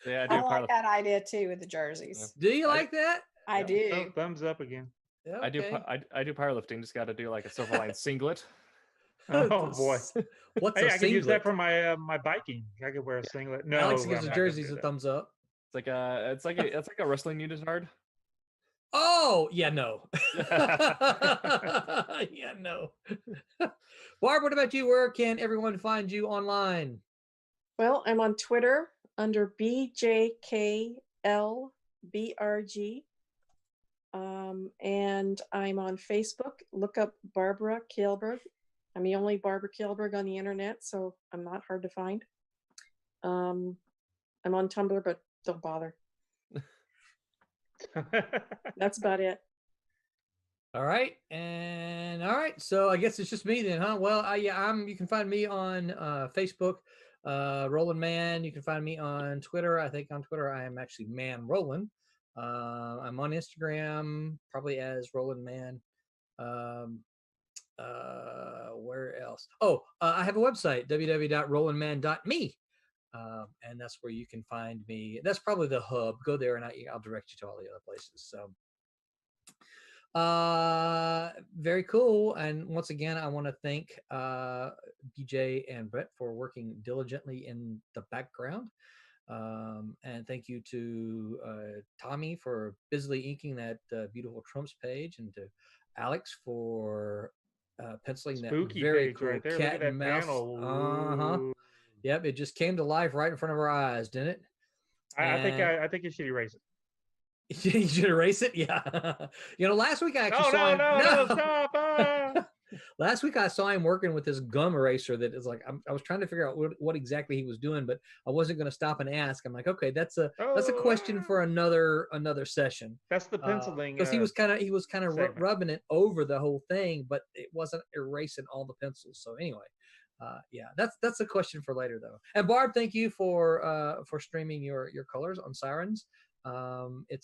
Yeah, I like that idea too with the jerseys. Yeah. Do you like that? I do. Oh, thumbs up again. Okay. I do powerlifting. Just got to do like a Silverline singlet. Oh boy, what's hey, a I could use that singlet? for my biking. I could wear a singlet. No, Alex gives I'm the not jerseys gonna a do thumbs up. It's like a wrestling unitard. Oh yeah, no. Yeah, no. Barb, what about you? Where can everyone find you online? Well, I'm on Twitter under BJKLBRG. And I'm on Facebook. Look up Barbara Kielberg. I'm the only Barbara Kielberg on the internet, so I'm not hard to find. I'm on Tumblr, but don't bother. That's about it. All right. So I guess it's just me then, huh? Well, you can find me on Facebook, Roland Mann. You can find me on Twitter. I think on Twitter I am actually Man Roland. I'm on Instagram, probably as Roland Mann. Where else? I have a website, www.rolandmann.me. And that's where you can find me. That's probably the hub. Go there and I'll direct you to all the other places. So Very cool. And once again, I want to thank BJ and Brett for working diligently in the background. And thank you to Tommy for busily inking that beautiful Trumps page, and to Alex for penciling Spooky that very page cool right there. Look cat at that and mouse. panel. Yep, it just came to life right in front of our eyes, didn't it? I think you should erase it. You should erase it. Yeah. Last week I actually saw him. No, stop. Last week I saw him working with this gum eraser that is like, I was trying to figure out what exactly he was doing, but I wasn't going to stop and ask. I'm like, okay, that's a question for another session. That's the penciling. Because he was kind of rubbing it over the whole thing, but it wasn't erasing all the pencils. So anyway, yeah, that's a question for later though. And Barb, thank you for streaming your colors on Sirens. It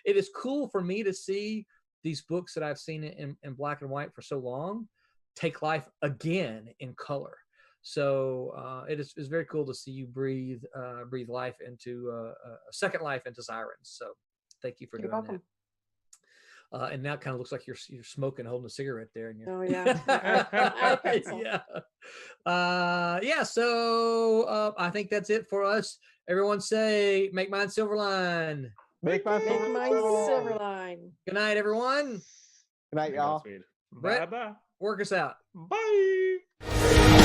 is cool for me to see these books that I've seen in black and white for so long take life again in color. So it is very cool to see you breathe life into a second life into Sirens. So thank you for doing that. And now it kind of looks like you're smoking, holding a cigarette there. And oh yeah. Yeah. So I think that's it for us. Everyone say, make mine Silverline. Make mine Silverline. Good night, everyone. Good night, y'all. Brett, Bye-bye. work us out. Bye.